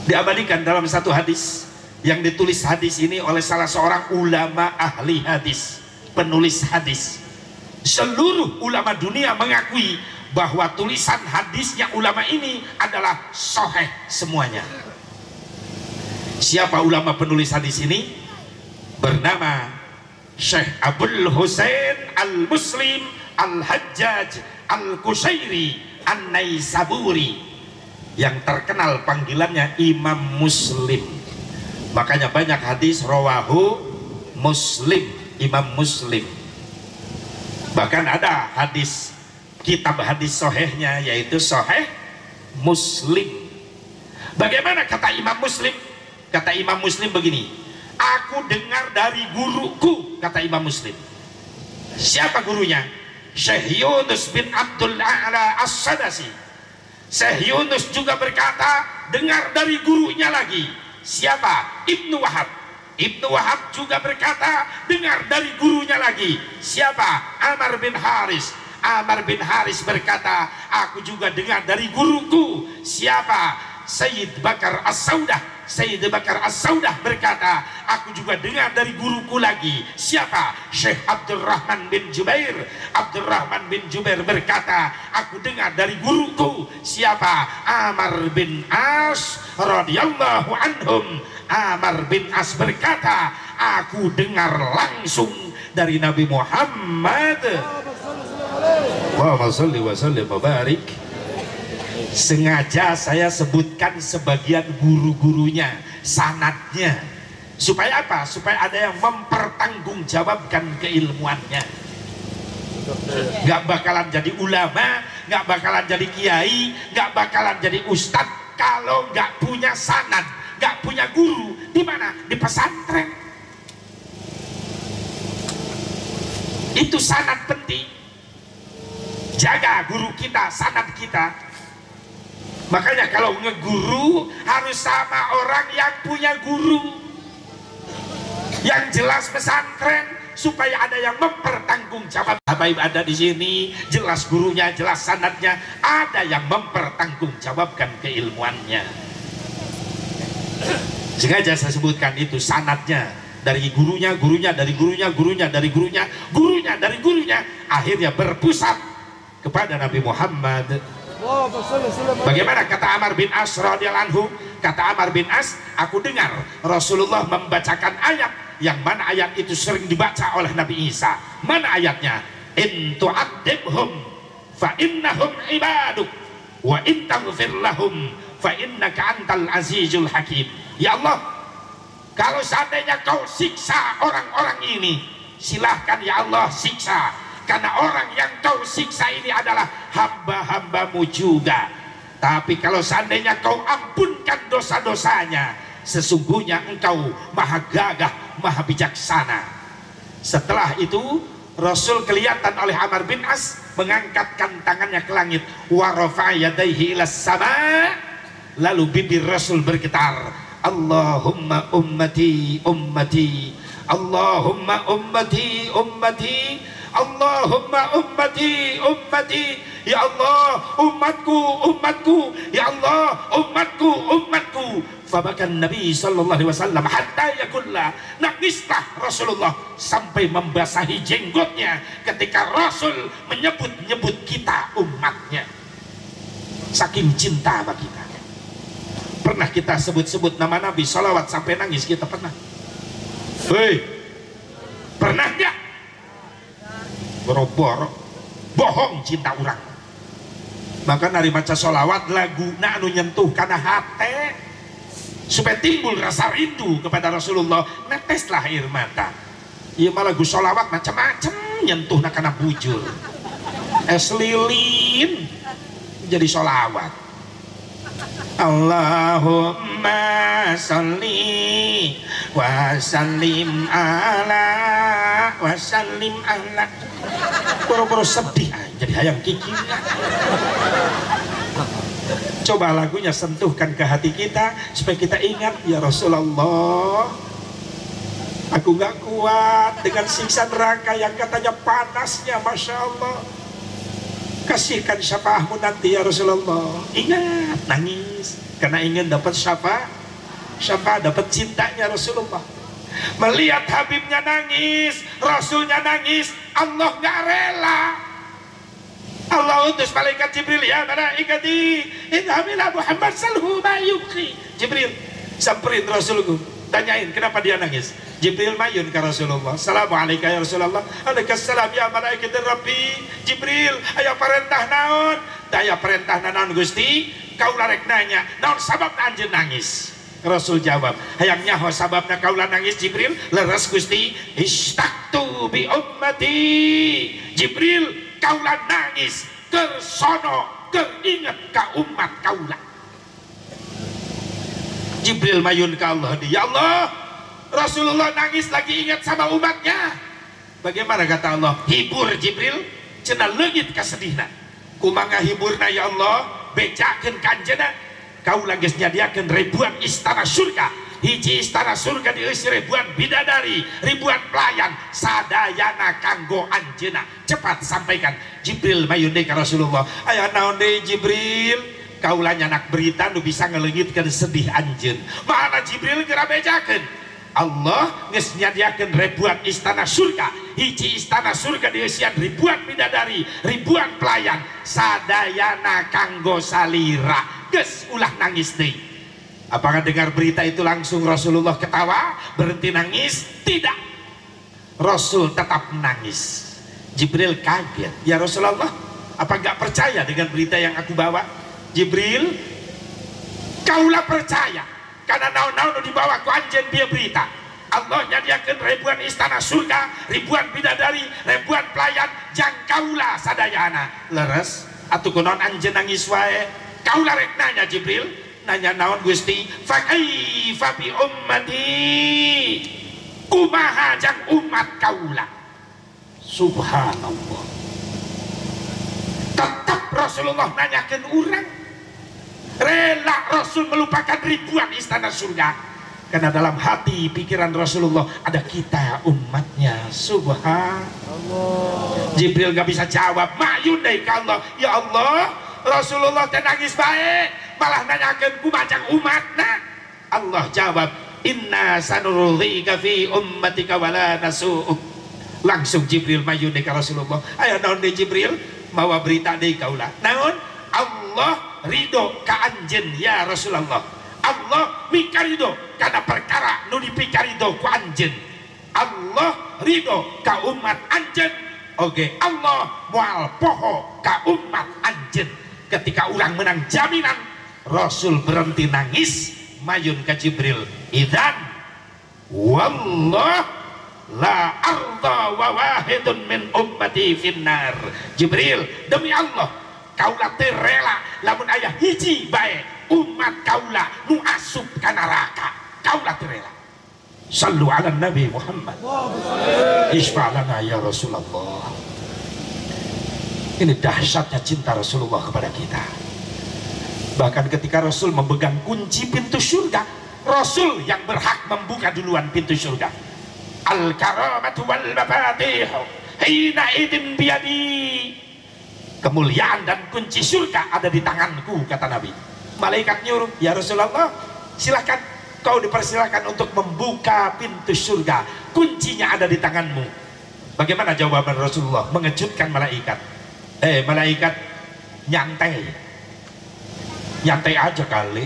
Diabadikan dalam satu hadis yang ditulis hadis ini oleh salah seorang ulama ahli hadis, penulis hadis. Seluruh ulama dunia mengakui bahwa tulisan hadisnya ulama ini adalah sahih semuanya. Siapa ulama penulis hadis ini? Bernama Syekh Abdul Husain Al-Muslim Al-Hajjaj Al-Qushairi An-Naisaburi, yang terkenal panggilannya Imam Muslim. Makanya banyak hadis rawahu Muslim, Imam Muslim. Bahkan ada hadis, kitab hadis sahihnya yaitu Sahih Muslim. Bagaimana kata Imam Muslim? Kata Imam Muslim begini, aku dengar dari guruku, kata Imam Muslim. Siapa gurunya? Syekh Yunus bin Abdul A'la As-Sadasi. Syekh Yunus juga berkata dengar dari gurunya lagi. Siapa? Ibnu Wahab. Ibnu Wahab juga berkata dengar dari gurunya lagi. Siapa? Amr bin Haris. Amr bin Haris berkata aku juga dengar dari guruku. Siapa? Sayyid Bakar As-Saudah. Sayyid Bakar As-Saudah berkata aku juga dengar dari guruku lagi. Siapa? Syekh Abdurrahman bin Jubair. Abdurrahman bin Jubair berkata aku dengar dari guruku. Siapa? Amr bin As radhiyallahu anhum. Amr bin As berkata aku dengar langsung dari Nabi Muhammad. Allahumma shalli wa sallim wa barik. Sengaja saya sebutkan sebagian guru-gurunya, sanadnya, supaya apa? Supaya ada yang mempertanggungjawabkan keilmuannya. Gak bakalan jadi ulama, gak bakalan jadi kiai, gak bakalan jadi ustadz kalau gak punya sanad, gak punya guru. Di mana? Di pesantren. Itu sanad penting. Jaga guru kita, sanad kita. Makanya kalau ngeguru harus sama orang yang punya guru, yang jelas pesantren, supaya ada yang mempertanggungjawab. Habaib ada di sini, jelas gurunya, jelas sanadnya, ada yang mempertanggungjawabkan keilmuannya. Sengaja saya sebutkan itu sanadnya, dari gurunya, gurunya, dari gurunya, gurunya, dari gurunya, gurunya, dari gurunya, akhirnya berpusat kepada Nabi Muhammad. Bagaimana kata Amr bin As radhiyallahu anhu? Kata Amr bin As, aku dengar Rasulullah membacakan ayat yang mana ayat itu sering dibaca oleh Nabi Isa. Mana ayatnya? In tu'adzibhum fa innahum ibaduk wa in taghfir lahum fa innaka antal azizul hakim. Ya Allah, kalau seandainya kau siksa orang-orang ini, silahkan ya Allah siksa, karena orang yang kau siksa ini adalah hamba-hambamu juga. Tapi kalau seandainya kau ampunkan dosa-dosanya, sesungguhnya engkau maha gagah, maha bijaksana. Setelah itu Rasul kelihatan oleh Amr bin As mengangkatkan tangannya ke langit, wa rafa'a yadayhi ilas sama. Lalu bibir Rasul bergetar, Allahumma ummati ummati, Allahumma ummati ummati, Allahumma ummati ummati, ya Allah umatku umatku, ya Allah umatku umatku. Fabakan Nabi sallallahu alaihi wasallam hatta yakulla, nangislah Rasulullah sampai membasahi jenggotnya ketika Rasul menyebut-nyebut kita umatnya, saking cinta sama kita. Pernah kita sebut-sebut nama Nabi salawat sampai nangis kita pernah? Hei, pernah nggak? Borok-borok bohong cinta orang. Maka nari maca sholawat lagu na anu nyentuh karena hati, supaya timbul rasa rindu kepada Rasulullah, neteslah air mata. Iya mah lagu sholawat macam-macam nyentuh na karena bujur, es lilin jadi sholawat. Allahumma sholli wa sallim ala wa sallim ala. Boro-boro sedih jadi hayang kiki. Coba lagunya sentuhkan ke hati kita supaya kita ingat, ya Rasulullah, aku gak kuat dengan siksa neraka yang katanya panasnya, Masya Allah. Kasihkan syafaatmu nanti ya Rasulullah. Ingat, nangis karena ingin dapat syafaat, dapat cintanya Rasulullah. Melihat Habibnya nangis, Rasulnya nangis, Allah gak rela. Allah utus malaikat Jibril, ya malaikati idhamila Muhammad salhu ma yubki. Jibril samperin Rasulku, tanyain kenapa dia nangis. Jibril mayun ke Rasulullah, assalamualaikum ya Rasulullah. Waalaikumsalam ya malaikat Rabbi. Jibril aya perintah naon? Daya perintah naon Gusti? Kau larek nanya naon sabab anjeun nangis. Rasul jawab, hayang nyaho sababna kaula nangis. Jibril, leres Gusti, istaktu bi ummati. Jibril, kaula nangis kersono keinget ka umat kaula. Jibril mayun ke Allah, ya Allah, Rasulullah nangis lagi ingat sama umatnya. Bagaimana kata Allah? Hibur Jibril, cenah leungit kasedihna. Kumaha hiburna ya Allah? Bejakeun kanjena. Kaula geus nyadiakeun ribuan istana surga. Hiji istana surga dieusi ribuan bidadari, ribuan pelayan, sadayana kanggo anjeunna. Cepat sampaikan. Jibril mayun deui ka Rasulullah. Aya naon deui Jibril? Kaula nyanak berita nu bisa ngeleungitkeun sedih anjeun. Mana Jibril geura bejakeun? Allah geus nyadiakeun ribuan istana surga. Hiji istana surga dieusian ribuan bidadari, ribuan pelayan, sadayana kanggo salira. Geus ulah nangis deui. Apakah dengar berita itu langsung Rasulullah ketawa, berhenti nangis? Tidak. Rasul tetap nangis. Jibril kaget. Ya Rasulullah, apa enggak percaya dengan berita yang aku bawa? Jibril, kaulah percaya karena naon-naon dibawa ku anjeun dia berita. Allah nyadiakeun ribuan istana surga, ribuan bidadari, ribuan pelayan, jang kaulah sadayana. Leres atuh kunaon anjeun nangis wae? Kaulah rek nanya Jibril, nanya naon Gusti? Fa kaifa bi ummati, kumaha jang umat kaulah? Subhanallah. Tetap Rasulullah nanyakeun urang. Rela Rasul melupakan ribuan istana surga karena dalam hati pikiran Rasulullah ada kita umatnya. Subhanallah. Jibril gak bisa jawab, mayun deui ka Allah, ya Allah, Rasulullah teh nangis bae malah nanyakeun kumacang umatna. Allah jawab, inna sanurdzika fi ummatika wala nasu'uk. Langsung Jibril mayun deui ka Rasulullah. Aya naon deui Jibril? Mawa berita deui kaulah. Naon? Allah ridho ka anjeun ya Rasulullah. Allah mikarido karena perkara nu dipikarido ku anjeun. Allah ridho ka umat anjeun. Oke, Allah moal poho ka umat anjeun. Ketika urang menang jaminan, Rasul berhenti nangis, mayun ka Jibril. Idzan wallah la arda wa wahidun min ummati finnar. Jibril, demi Allah, kaulah teu rela lamun aya hiji bae umat kaulah nu asup ka neraka. Kaulah teu rela. Sallu ala Nabi Muhammad. Isfa lana ya Rasulullah. Ini dahsyatnya cinta Rasulullah kepada kita. Bahkan ketika Rasul memegang kunci pintu surga, Rasul yang berhak membuka duluan pintu surga. Al-karamatu wal mafatih hina idin biyadi. Kemuliaan dan kunci surga ada di tanganku, kata Nabi. Malaikat nyuruh, ya Rasulullah, silahkan kau dipersilahkan untuk membuka pintu surga. Kuncinya ada di tanganmu. Bagaimana jawaban Rasulullah? Mengejutkan malaikat. Malaikat nyantai aja kali.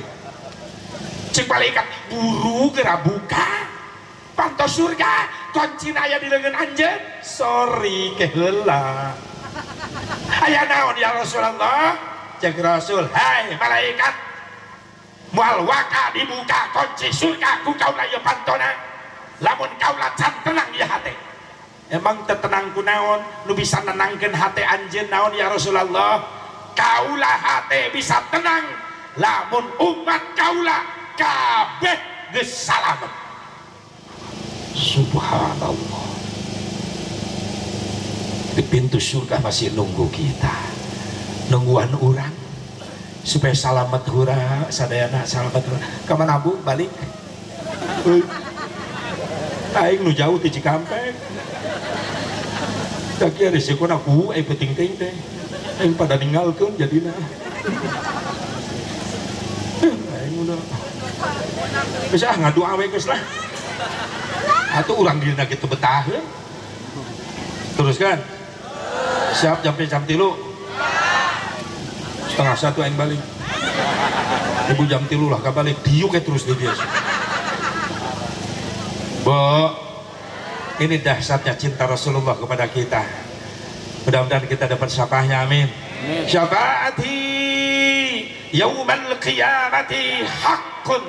Cek malaikat buru geura buka pintu surga. Kuncina aya di leungeun anjeun. Sorry keheula. Aya naon ya Rasulullah? Cek Rasul, hai malaikat, moal waka dibuka kunci surga ku kaula ieu pantona. Lamun kaula can tenang ieu hate. Emang tertenang ku naon? Nu bisa nenangkeun hate anjeun naon ya Rasulullah? Kaula hate bisa tenang lamun umat kaula kabeh geus salamet. Subhanallah. Di pintu surga masih nunggu kita, nungguan orang supaya salamet hura sadayana salamet hura. Kemana Bu? Balik aing nu jauh di Cikampek kaki risiko aku penting teh aing pada ninggalkeun jadina aing udah bisa ngadu awe geus lah atuh urang dina kitu betah. Teruskan. Siap jam 3. 1:30 aing balik. Ibu jam 3 lah kabalik diuk terus di dia. Bo, ini dahsyatnya cinta Rasulullah kepada kita. Mudah-mudahan kita dapat syafaatnya, amin. Syafaati yaumal qiyamati haqqun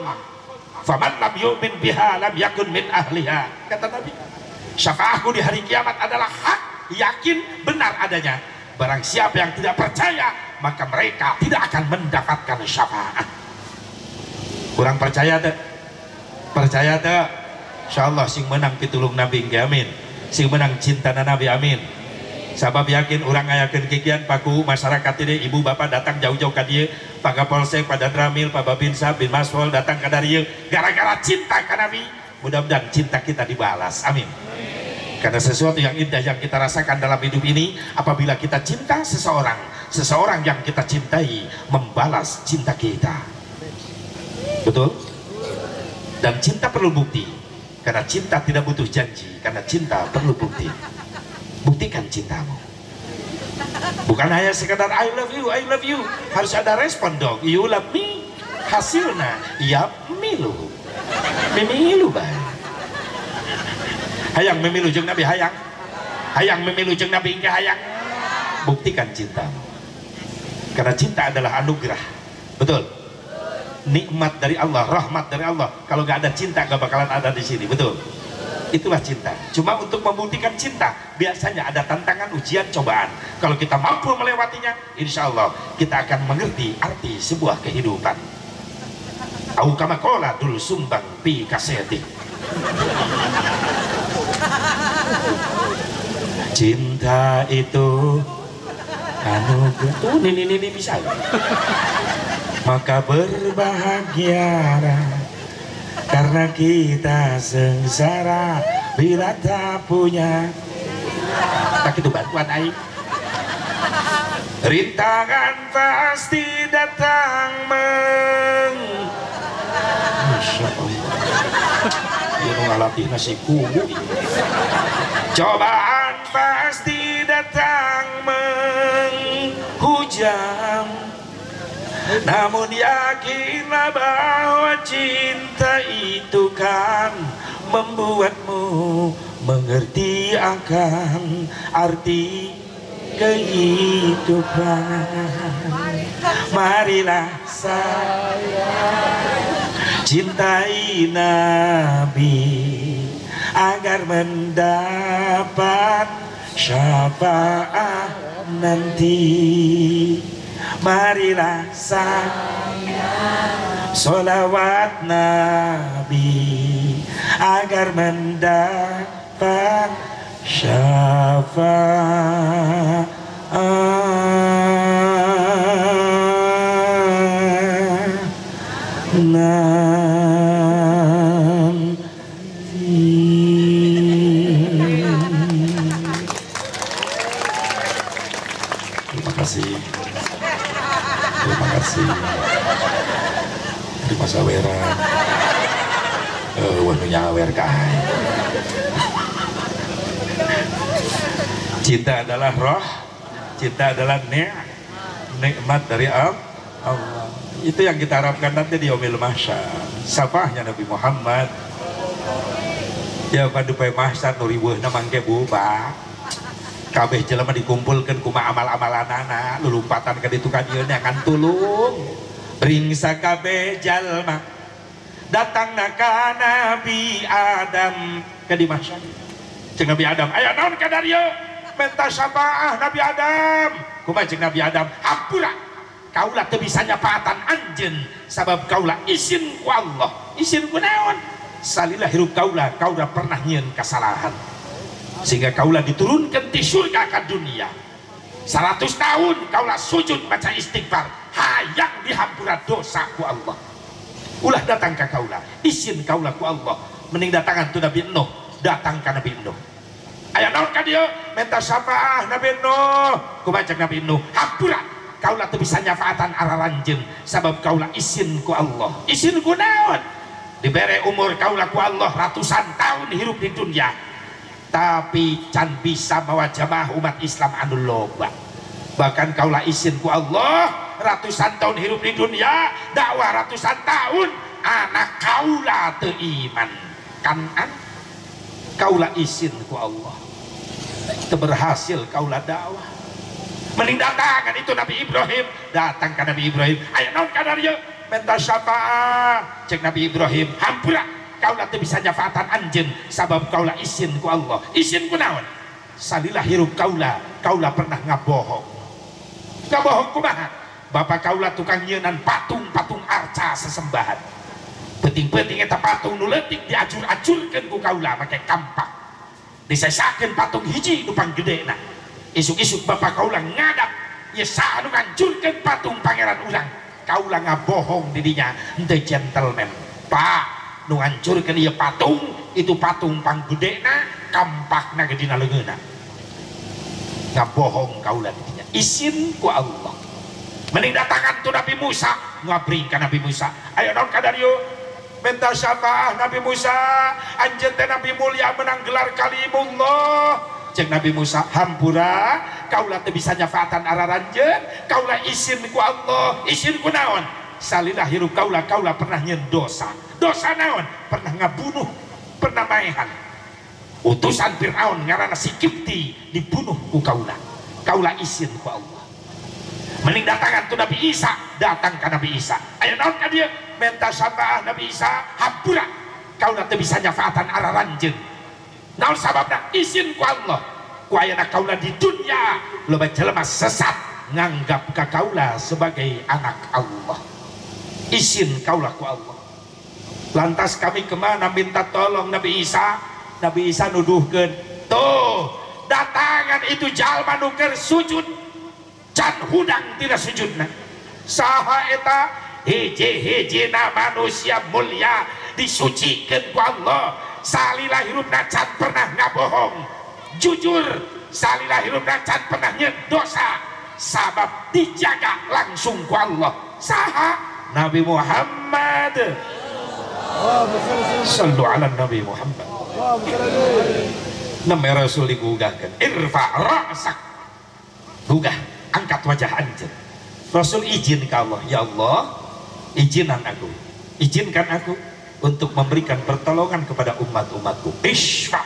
faman lam yu'min biha lam yakun min ahliha. Kata Nabi, syafaatku di hari kiamat adalah hak, yakin, benar adanya. Barang siapa yang tidak percaya, maka mereka tidak akan mendapatkan syafaat. Kurang percaya tak? Percaya tak? Insyaallah sing menang pitulung Nabi, amin. Sing menang cinta Nabi, amin. Sabab yakin orang ngayakeun kikian paku masyarakat ini, ibu bapak datang jauh-jauh ke dia, Pak Kapolsek, Pak Dadramil, Pak Babinsa, bin Maswol datang ke dia gara-gara cinta ke Nabi. Mudah-mudahan cinta kita dibalas, amin. Karena sesuatu yang indah yang kita rasakan dalam hidup ini apabila kita cinta seseorang yang kita cintai membalas cinta kita. Betul? Dan cinta perlu bukti. Karena cinta tidak butuh janji, karena cinta perlu bukti. Buktikan cintamu. Bukan hanya sekadar I love you, harus ada respon dong. You love me, hasilnya ya milu baik. Hayang memilu jeung Nabi, hayang memilu jeung Nabi engke hayang. Buktikan cintamu. Karena cinta adalah anugerah. Betul? Nikmat dari Allah, rahmat dari Allah. Kalau gak ada cinta gak bakalan ada di sini, betul? Itulah cinta. Cuma untuk membuktikan cinta biasanya ada tantangan, ujian, cobaan. Kalau kita mampu melewatinya, insya Allah kita akan mengerti arti sebuah kehidupan. Au kama qala dul sumbang pi kaseti. Cinta itu anugerah. Ini bisa. Maka berbahagialah karena kita sengsara bila tak punya. Tak itu bantuan aing. Rintangan pasti datang Masya Allah. Dia ngelatih nasi kubu. Cobaan pasti datang menghujam. Namun yakinlah bahwa cinta itu kan membuatmu mengerti akan arti kehidupan. Marilah saya cintai Nabi agar mendapat syafaat nanti. Marilah saya sholawat Nabi agar mendapat syafaat nanti. Terima kasih. Terima kasih. Terima sawera. Wanu nyawer kai. Cinta adalah roh, cinta adalah nikmat dari Allah. Itu yang kita harapkan nanti di yaumil mahsyar. Safahnya Nabi Muhammad. Ya pada pai mahsyar nu riweuhna mangke buba. Kabeh jelema dikumpulkan kuma amal-amalanana lulumpatan ka ditu ka dieu akan tulung ringsa kabeh jalma datangna ka Nabi Adam ka di mahsyar. Jeung Nabi Adam aya naon ka dieu minta syafaah Nabi Adam. Kumaha jeung Nabi Adam? Hampura kaulah teu bisa nyafaatan anjeun sabab kaulah izin ku Allah. Izin ku naon? Salilah hirup kaulah pernah nyieun kasalahan. Sehingga kaulah diturunkan di surga ke dunia 100 tahun kaulah sujud baca istighfar hayang dihampura dosa ku Allah. Ulah datang ke kaulah izin kaulah ku Allah mending datangan tu Nabi Nuh. Datang ke Nabi Nuh aya naon ka dieu minta syafaah Nabi Nuh. Kumaha Nabi Nuh? Hampura kaulah teu bisa nyafaatan araranjeun sabab kaulah izin ku Allah. Izin ku naon? Dibere umur kaulah ku Allah ratusan tahun hirup di dunia tapi can bisa bawa jamaah umat Islam anu loba. Bahkan kaulah izin ku Allah ratusan tahun hidup di dunia, dakwah ratusan tahun, anak kaula teu iman. Kanan kaula isin ku Allah. Teu berhasil kaula dakwah. Mending datangan itu Nabi Ibrahim, datang ke Nabi Ibrahim. Ayo naon kadarieu? Minta syafaat. Cek Nabi Ibrahim, hampura kaula teu bisa nyafaatan anjeun sabab kaula isin ku Allah. Isin ku naon? Salilah hirup kaula, kaula pernah ngabohong. Ngabohong kumaha? Bapak kaula tukang nyeunan patung-patung arca sesembahan. Penting-penting eta patung nu leutik diacur-acurkeun ku kaula make kampak. Disesakeun patung hiji nu panggedena. Isuk-isuk bapak kaula ngadap, ieu saha nu ngancurkeun patung pangeran urang. Kaula ngabohong di dinya, henteu gentleman. Pak, nu ngancurkeun ieu patung, itu patung panggedena, kampakna ge dina leungeunna. Ngabohong kaula di dinya. Isin ku Allah. Mending datangan tu Nabi Musa, ngabring ka Nabi Musa. Ayo naon kadarieu? Minta syafaat Nabi Musa, anjeun teh Nabi mulia menang gelar kalimullah. Cek Nabi Musa, hampura kaula teu bisa nyafaatan araranjeun, kaula isin ku Allah. Isin ku naon? Salilah hirup kaula, kaula pernah nyeun dosa. Dosa naon? Pernah ngabunuh, pernah maehan. Utusan Firaun ngaranna si Kipti dibunuh ku kaula. Kaula isin ku Allah. Mending datangan tu Nabi Isa, datang ke Nabi Isa. Ayo naon ka dieu? Minta syafaat Nabi Isa, hampura kaula teu bisa nyafaatan araranjeun. Naon sababna? Isin ku Allah. Ku ayeuna kaula di dunia loba jelema sesat nganggap ka kaula sebagai anak Allah. Isin kaula ku Allah. Lantas kami kemana minta tolong Nabi Isa? Nabi Isa nuduhkeun, tuh datangan itu jalma nu keur sujud can hudang tidak sujudna. Saha eta? Hiji-hijina manusia mulia disucikeun ku Allah. Salilah hirupna can pernah ngabohong, jujur. Salilah hirupna can pernah nyeun dosa, sabab dijaga langsung ku Allah. Saha? Nabi Muhammad. Sallu ala Nabi Muhammad. Nama Rasul digugahkan, irfa ra'sak, gugah, angkat wajah anjeun. Rasul izin ke Allah, ya Allah, izinkan aku untuk memberikan pertolongan kepada umat-umatku. Ishfa,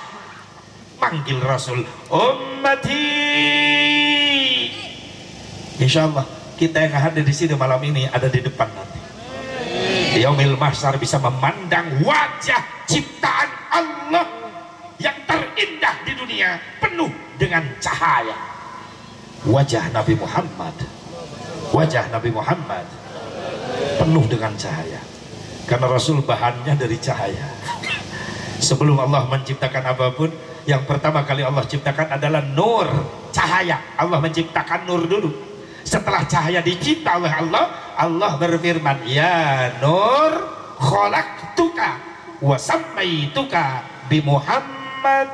manggil Rasul, ummati. Insya Allah kita yang hadir di sini malam ini ada di depan nanti. Yaumil mahsyar bisa memandang wajah ciptaan Allah yang terindah di dunia, penuh dengan cahaya. Wajah Nabi Muhammad, wajah Nabi Muhammad penuh dengan cahaya. Karena Rasul bahannya dari cahaya. Sebelum Allah menciptakan apapun, yang pertama kali Allah ciptakan adalah nur, cahaya. Allah menciptakan nur dulu. Setelah cahaya dicipta oleh Allah, Allah berfirman, ya nur khalaqtuka wa sammaituka bi Muhammad.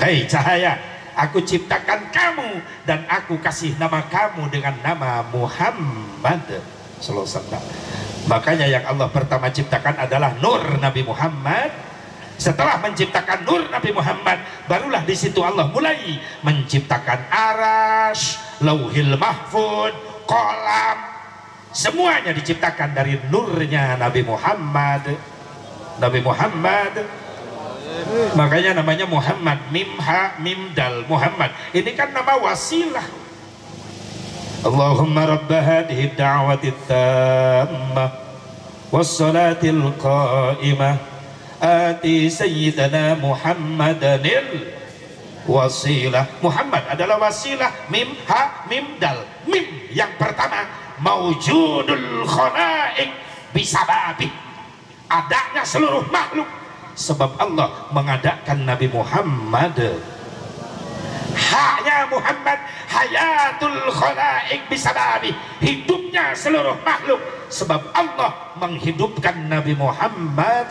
Hei cahaya, aku ciptakan kamu dan aku kasih nama kamu dengan nama Muhammad sallallahu alaihi wasallam. Makanya yang Allah pertama ciptakan adalah nur Nabi Muhammad. Setelah menciptakan nur Nabi Muhammad, barulah di situ Allah mulai menciptakan arasy, lauhil mahfud, kolam. Semuanya diciptakan dari nurnya Nabi Muhammad. Nabi Muhammad. Makanya namanya Muhammad, mim ha mim dal, Muhammad. Ini kan nama wasilah. Allahumma rabb hadhihi da'wati tammah wassalatil qa'imah ati sayyidana Muhammadanil wasilah. Muhammad adalah wasilah, mim ha mim dal. Mim yang pertama, maujudul khalaik bisababi, adanya seluruh makhluk sebab Allah mengadakan Nabi Muhammad. Haknya Muhammad, hayatul khalaik bisababi, hidupnya seluruh makhluk sebab Allah menghidupkan Nabi Muhammad.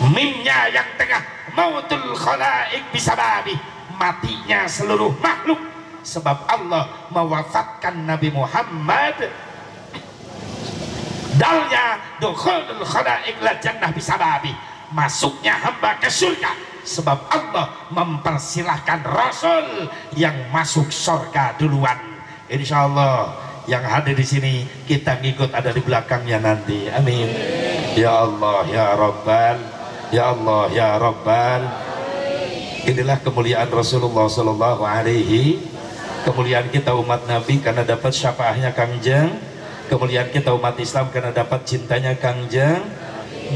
Mimnya yang tengah, mautul khalaik bisababi, matinya seluruh makhluk sebab Allah mewafatkan Nabi Muhammad. Dalnya dukhulul khalaik la jannah bisababi, masuknya hamba ke surga sebab Allah mempersilahkan Rasul yang masuk surga duluan. insya Allah yang hadir di sini kita ngikut ada di belakangnya nanti. Amin. Ya Allah ya Rabbal, ya Allah ya Rabbal. Inilah kemuliaan Rasulullah Sallallahu Alaihi. Kemuliaan kita umat Nabi karena dapat syafaahnya Kangjeng. Kemuliaan kita umat Islam karena dapat cintanya Kangjeng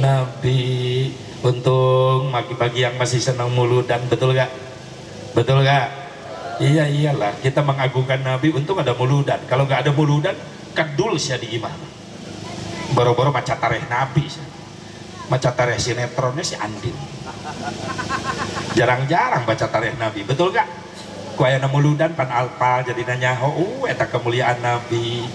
Nabi. Untung bagi yang masih senang muludan, betul gak? Betul gak? Iya iyalah, kita mengagungkan Nabi, untung ada muludan. Kalau gak ada muludan, kedul sih di gimana? Boro-boro maca tareh Nabi, maca tareh sinetronnya si Andin. Jarang-jarang baca tareh Nabi, betul gak? Kuayana muludan pan alpal jadi nanya, oh eta kemuliaan Nabi.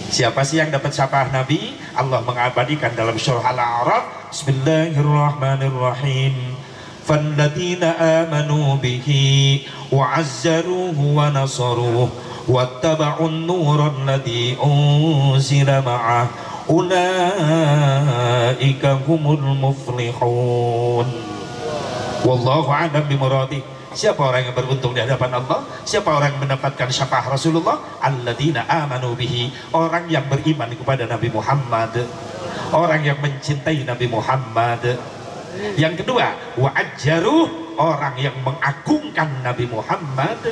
Siapa sih yang dapat syafaat Nabi? Allah mengabadikan dalam surah Al-A'raf, Bismillahirrahmanirrahim. Falladzina amanu bihi wa'azzaruhu wa nasaruhu wattaba'un nuran ladzi unzila ma'ah ulaika humul muflihun. Wallahu a'lam bimuradih. Siapa orang yang beruntung di hadapan Allah? Siapa orang yang mendapatkan syafaat Rasulullah? Alladzina amanu bihi, orang yang beriman kepada Nabi Muhammad, orang yang mencintai Nabi Muhammad. Yang kedua, wa'ajjaruh, orang yang mengagungkan Nabi Muhammad.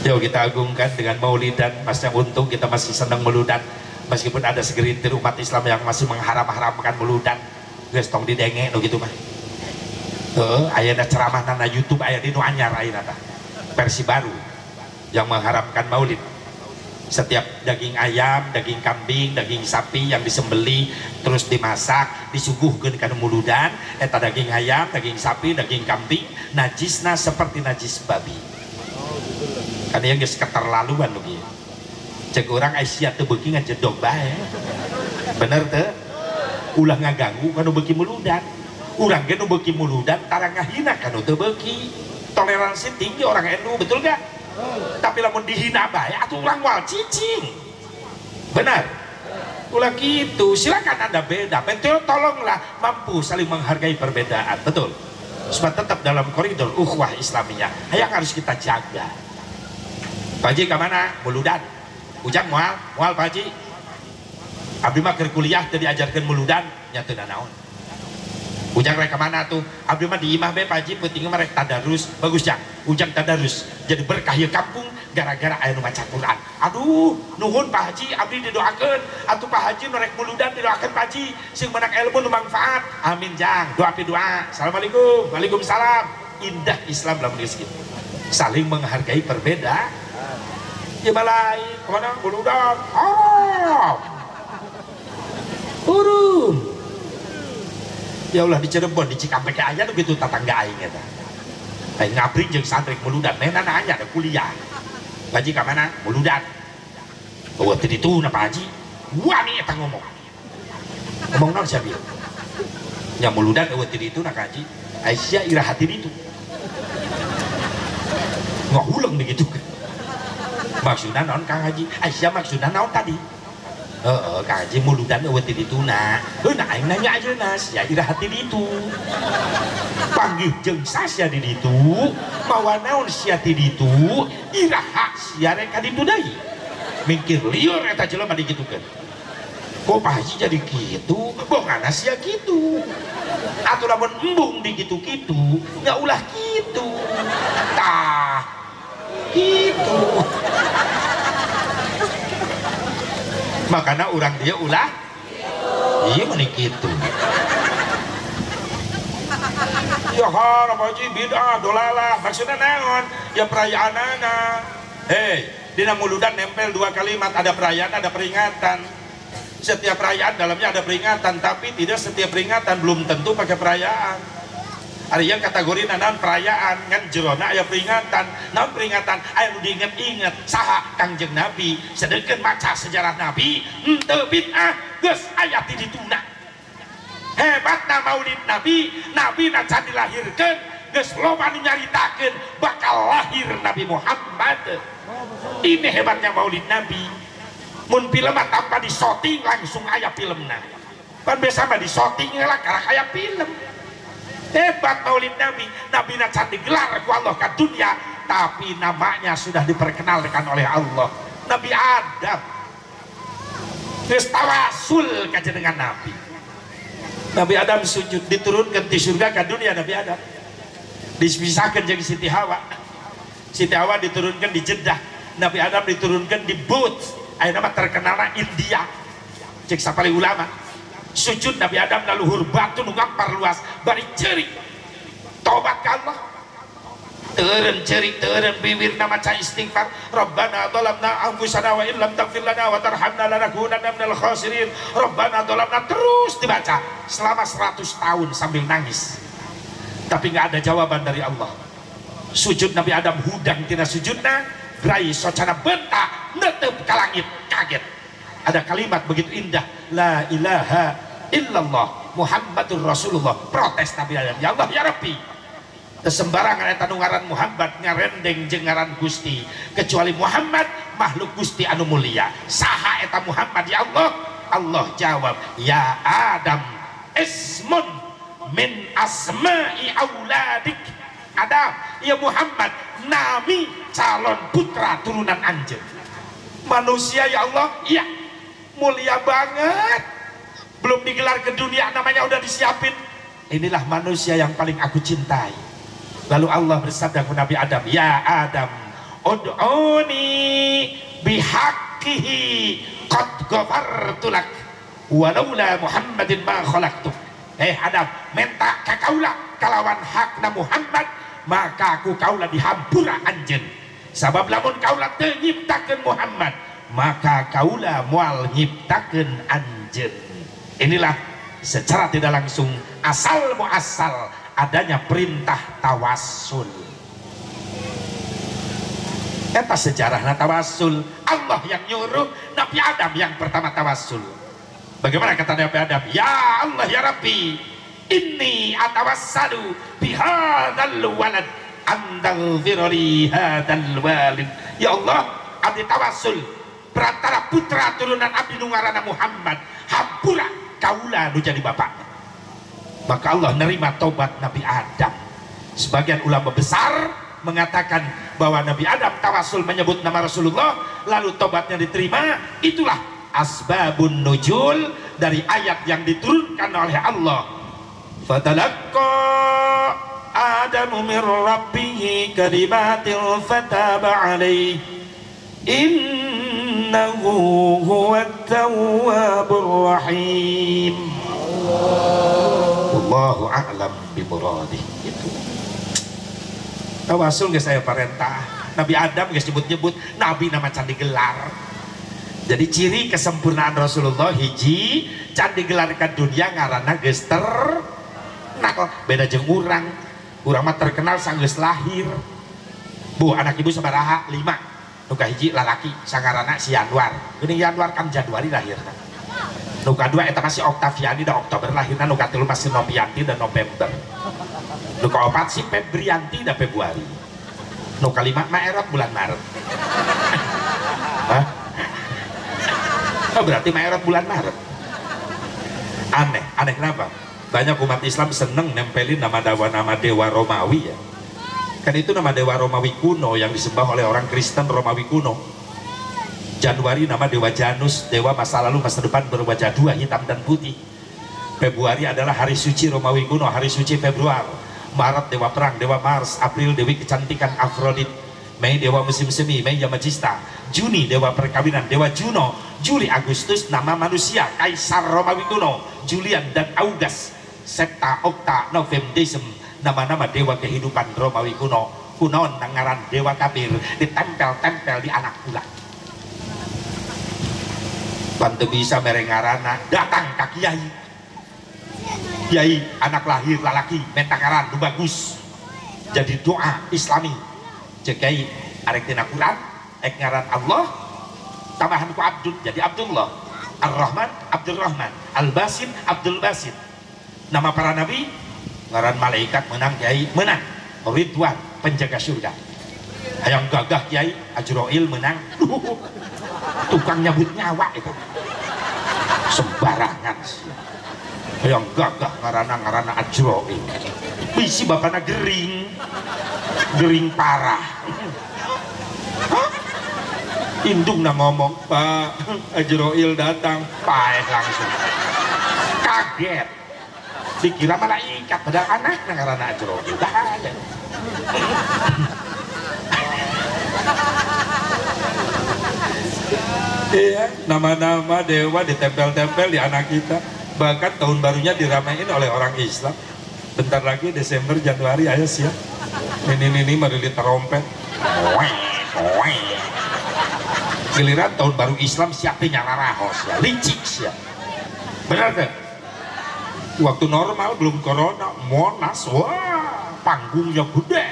Yuk kita agungkan dengan maulidan. Mas yang untung kita masih senang meludan, meskipun ada segelintir umat Islam yang masih mengharam-haramkan meludan. Guys tong didenge no gitu mah. Ayana ceramah nana YouTube ayat ini anyar ayana versi baru yang mengharamkan maulid. Setiap daging ayam, daging kambing, daging sapi yang disembeli terus dimasak disuguhkeun kana muludan, eta daging ayam, daging sapi, daging kambing najisna seperti najis babi. Karena yang geus keterlaluan lagi. Cek urang Aisyah teu beuki ngajedog bae. Bener teu? Ulah ngaganggu kana beuki muludan. Urang ge nu beuki muludan tara ngahina kana teu beuki. Toleransi tinggi orang NU, betul gak? Tapi lamun dihina bae atuh urang wal cicing. Benar? Ulah gitu, silakan Anda beda, betul, tolonglah mampu saling menghargai perbedaan, betul. Supaya tetap dalam koridor ukhuwah Islamiyah yang harus kita jaga. Pak Haji kemana? Muludan. Ujang mual Pak Haji. Abdi mah keur kuliah teu diajarkeun muludan, nya teu naon. Ujang rek kemana tuh? Abdi mah di imah be Pak Haji penting mah rek tadarus. Bagus Jang, Ujang tadarus. Jadi berkah ieu kampung gara-gara aya nu maca Quran. Aduh, nuhun Pak Haji, abdi didoakeun. Atuh Pak Haji nu rek muludan didoakeun Pak Haji, sing meunang ilmu nu manfaat. Amin Jang, doa pi doa. Assalamualaikum. Waalaikumsalam. Indah Islam dalam geus kitu. Saling menghargai perbedaan. Ya balai, kemana muludan? Oh. Turun. Ya Allah di Cirebon di Cikampek aja tuh gitu tetangga aing eta. Aing ngabring jeung santri muludan, nenana anya ada kuliah. Pak Haji ka mana? Muludan. Oh teh ditu na Pak Haji. Wani eta ngomong. Ngomong naon sia bieu? Nya muludan eueuh teh ditu na Kak Haji. Aisyah ira hati ditu. Ngahuleng begitu. Maksudna naon Kang Haji? Aisyah maksudna naon tadi? Kang Haji muludan eueuh teh dituna. Heuna aing nanya ajeuna sia ira hati ditu. Panggih jeung sasia di ditu, mawa naon sia ti ditu, iraha sia rek ka ditu deui. Mikir lieur eta jelema digitukeun. Kok Pak Haji jadi kitu? Bongana sia kitu. Atuh lamun embung digitu-kitu, nya ulah kitu. Tah. Kitu. Makanya orang dia ulah iya menik itu ya haram Haji bid'ah dolalah maksudnya naon ya perayaan anak dina muludan nempel dua kalimat ada perayaan ada peringatan setiap perayaan dalamnya ada peringatan tapi tidak setiap peringatan belum tentu pakai perayaan ada yang kategori naon perayaan ngan jerona aya peringatan naon peringatan aya nu diinget-inget saha Kangjeng Nabi sedengkeun maca sejarah Nabi henteu bid'ah geus aya ti dituna hebatna maulid Nabi Nabi na can dilahirkeun geus loba nu nyaritakeun bakal lahir Nabi Muhammad. Ini hebatnya maulid Nabi. Mun film mah tanpa disoting langsung aya filmna pan biasa mah disoting lah karena aya film. Hebat maulid Nabi, Nabi na can digelar ku Allah ka dunia tapi namanya sudah diperkenalkan oleh Allah. Nabi Adam terus tawasul kaca dengan Nabi. Nabi Adam sujud, diturunkan di surga ke dunia. Nabi Adam dipisahkan jadi Siti Hawa. Siti Hawa diturunkan di Jeddah. Nabi Adam diturunkan di Bud. Ayo nama terkenalnya India. Cek sapali ulama sujud Nabi Adam laluhur batu nugampar luas bari ceri tobat ke Allah. Teureun ceri teureun bibir nama ca istighfar. Rabbana dhalamna anfusana wa illam taghfir lana wa tarhamna lanakunanna minal khasirin. Rabbana dhalamna, terus dibaca selama 100 tahun sambil nangis. Tapi nggak ada jawaban dari Allah. Sujud Nabi Adam hudang tina sujudna, gerai socana bentak netep ka langit, kaget. Ada kalimat begitu indah, la ilaha illallah Muhammadur Rasulullah. Protes Nabi Adam, ya Allah ya Rabbi, sembarangan eta nu ngaran Muhammad ngarendeng jeung ngaran Gusti, kecuali Muhammad makhluk Gusti anu mulia. Saha eta Muhammad ya Allah? Allah jawab, ya Adam ismun min asma'i auladik. Adam, ya Muhammad nami calon putra turunan anjeun. Manusia ya Allah, iya mulia banget, belum digelar ke dunia namanya udah disiapin. Inilah manusia yang paling aku cintai. Lalu Allah bersabda kepada Nabi Adam, ya Adam ud'uni bihaqqihi qad ghafartu lak walaula Muhammadin ma khalaqtuk. Adam, minta ka kaula kalawan hakna Muhammad maka aku kaula dihampura anjeun. Sabab lamun kaula teu nyiptakeun Muhammad maka kaula moal nyiptakeun anjeun. Inilah secara tidak langsung asal muasal adanya perintah tawasul. Eta sejarahna tawasul. Allah yang nyuruh, Nabi Adam yang pertama tawasul. Bagaimana kata Nabi Adam? Ya Allah ya Rabbi, inni atawassalu bihadzal walad antaghfirli hadzal walid. Ya Allah, abdi tawasul perantara putra turunan abdi nu ngaranna Muhammad, hampura kaula nu jadi bapaknya. Maka Allah nerima tobat Nabi Adam. Sebagian ulama besar mengatakan bahwa Nabi Adam tawasul menyebut nama Rasulullah lalu tobatnya diterima. Itulah asbabun nuzul dari ayat yang diturunkan oleh Allah. Fatalaqqa Adamu min rabbih kalimatin fataba alaihi innahu huwat tawwabur rahim. Allahu a'lam bimuradih. Itu tawasul geus saya perintah. Nabi Adam geus nyebut-nyebut nabi nama can digelar. Jadi ciri kesempurnaan Rasulullah hiji can digelar ka dunia ngaranna geus ternakal. Beda jeung urang mah terkenal sanggeus lahir. Bu, anak ibu sabaraha? 5. Nu kahiji lalaki sangarana si Yanwar. Geuning Yanwar kan Januari lahirna. Nu kadua eta masih Oktaviani dan Oktober lahirna. Nu katilu masih Novianti dan November. Nu kaopat si Febrianti dan Februari. Nu kalima Maerot bulan Maret. Hah? Oh, berarti Maerot bulan Maret. Aneh kenapa? Banyak umat Islam seneng nempelin nama dewa Romawi ya. Kan itu nama dewa Romawi kuno yang disembah oleh orang Kristen Romawi kuno. Januari nama dewa Janus, dewa masa lalu masa depan berwajah 2 hitam dan putih. Februari adalah hari suci Romawi kuno, hari suci Februari. Maret dewa perang, dewa Mars. April dewi kecantikan Afrodit. Mei dewa musim semi, Mei Yamagista. Juni dewa perkawinan, dewa Juno. Juli Agustus nama manusia, Kaisar Romawi kuno, Julian dan August. Septa, Okta, Novem, Desem, nama-nama dewa kehidupan Romawi kuno. Kunon nangaran dewa kabir ditempel-tempel di anak ulat. Bantu bisa merengarana datang ke kiai anak lahir lalaki mentangaran lu bagus jadi doa islami cekai arek tina Quran ek ngaran Allah tambahan ku Abdul jadi Abdullah, Ar-Rahman Abdul Rahman, Al-Basim Abdul Basim. Nama para nabi ngaran malaikat menang kiai menang Ridwan penjaga surga. Hayang gagah kiai Ajroil menang tukang nyabut nyawa itu sembarangan sih. Yang gagah ngarana Ajroil bisi bapana gering gering parah. Hah? Indung na ngomong, Pak Ajroil datang, paeh langsung kaget, dikira malaikat padahal anak karena Ajroil dah ada. Iya, nama-nama dewa ditempel-tempel di anak kita. Bahkan tahun barunya diramein oleh orang Islam. Bentar lagi Desember, Januari, ayo siap. Ini marilit terompet. Giliran tahun baru Islam siapin nyala rahos ya, licik ya. Benar kan? Waktu normal belum corona, Monas, wah panggungnya gede.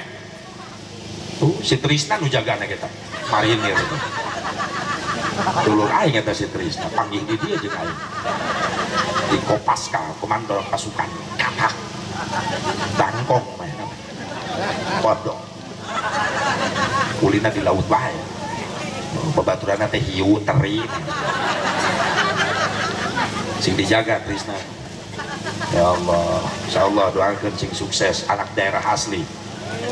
Tuh si Tristan nu jagana kita, marinir. Dulur aing eta si Tristan, panggil di dia jeung aing. Di Kopaska, komando pasukan katak. Bangkong mah bodoh. Kulina di laut wae. Babaturanna teh hiu teri. Sing dijaga Tristan. Ya Allah, insyaallah doakeun sing sukses anak daerah asli.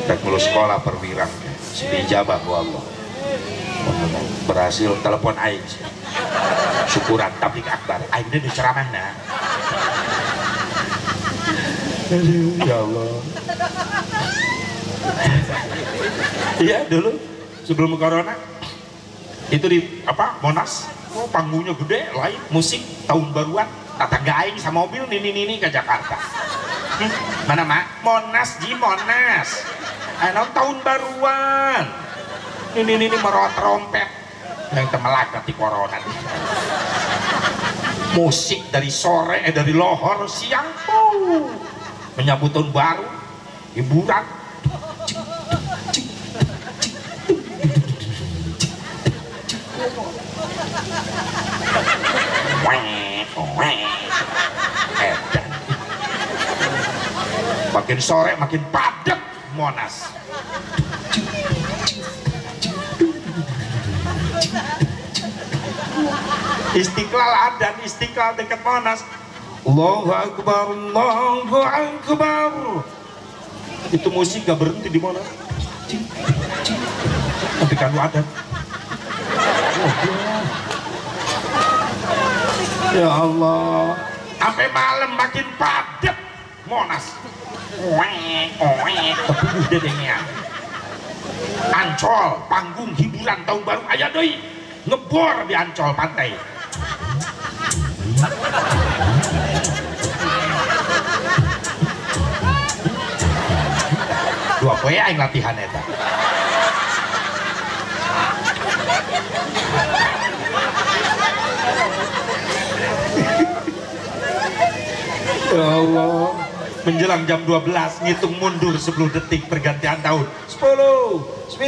Rek lulus sekolah perwira. Sing dijabah ku Allah. Berhasil telepon aing. Syukuran tablik akbar. Aing teh diceramahna. Aduh, ya Allah. Iya dulu sebelum corona itu di apa Monas, oh, panggungnya gede, lain musik tahun baruan, tetangga aing sama mobil nini ke Jakarta. Mana mak? Monas ji Monas. Ayo tahun baruan. Nini merot trompet yang temelakat di corona. Musik dari sore dari lohor siang tuh menyambut tahun baru, hiburan. Makin sore makin padat Monas. Istiqlal ada, Istiqlal dekat Monas. Allahu Akbar, Allahu Akbar. Itu musik gak berhenti di Monas. Tapi kan ada. Ya Allah, sampai malam makin padat Monas. Tepuh dedengnya. Ancol, panggung hiburan tahun baru aya deui. Ngebor di Ancol pantai. Dua poe aing latihan eta. Ya Allah, menjelang jam 12 ngitung mundur 10 detik pergantian tahun. 10, 9,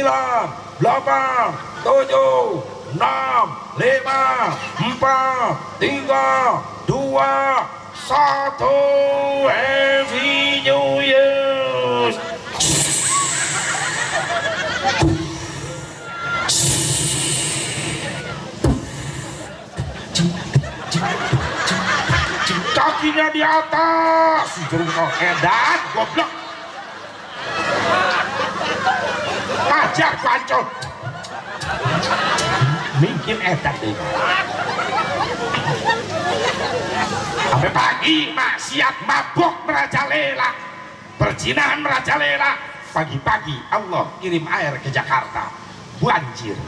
8, 7, 6, 5, 4, 3, 2, 1. Happy New Year. Kakinya di atas, jurung edan, goblok. Ajar pancol. Mungkin edan deh. Sampai pagi maksiat mabok merajalela, perzinahan merajalela. Pagi-pagi Allah kirim air ke Jakarta, banjir.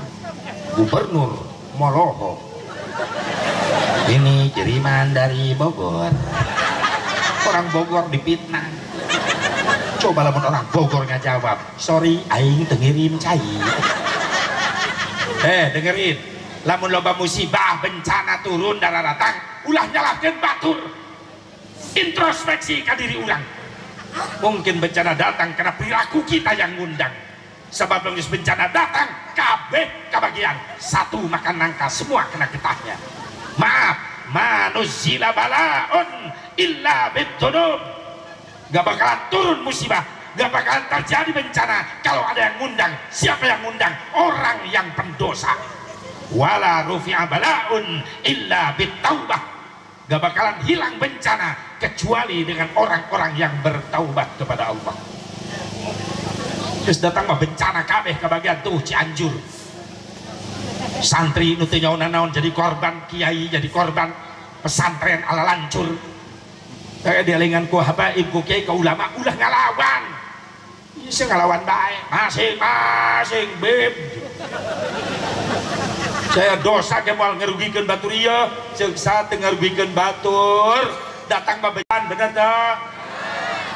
Gubernur Moloho. Ini kiriman dari Bogor. Orang Bogor dipitnah. Coba lamun orang Bogor nggak jawab, sorry, aing teu ngirim cai. Dengerin, lamun loba musibah bencana turun darah datang, ulah nyalahkeun batur. Introspeksi ka diri urang. Mungkin bencana datang karena perilaku kita yang ngundang. Sebab nangis bencana datang, kabeh kabagian. Satu makan nangka, semua kena getahnya. Maaf, manuzila balaun illa bidunub. Gak bakalan turun musibah, gak bakalan terjadi bencana kalau ada yang ngundang. Siapa yang ngundang? Orang yang pendosa. Wala rufi'a balaun illa bitaubah. Gak bakalan hilang bencana kecuali dengan orang-orang yang bertaubat kepada Allah. Terus datang mah bencana kabeh kebagian tuh Cianjur. Santri nu teu nyaona naon jadi korban, kiai jadi korban, pesantren ala lancur. Kayak dielingan ku habaib ku kiai ku ulama ulah ngalawan. Ieu ngalawan bae, masing-masing beb. Saya dosa ge moal ngarugikeun batur ieu, ceuk teu ngarugikeun batur. Datang mah bener teu?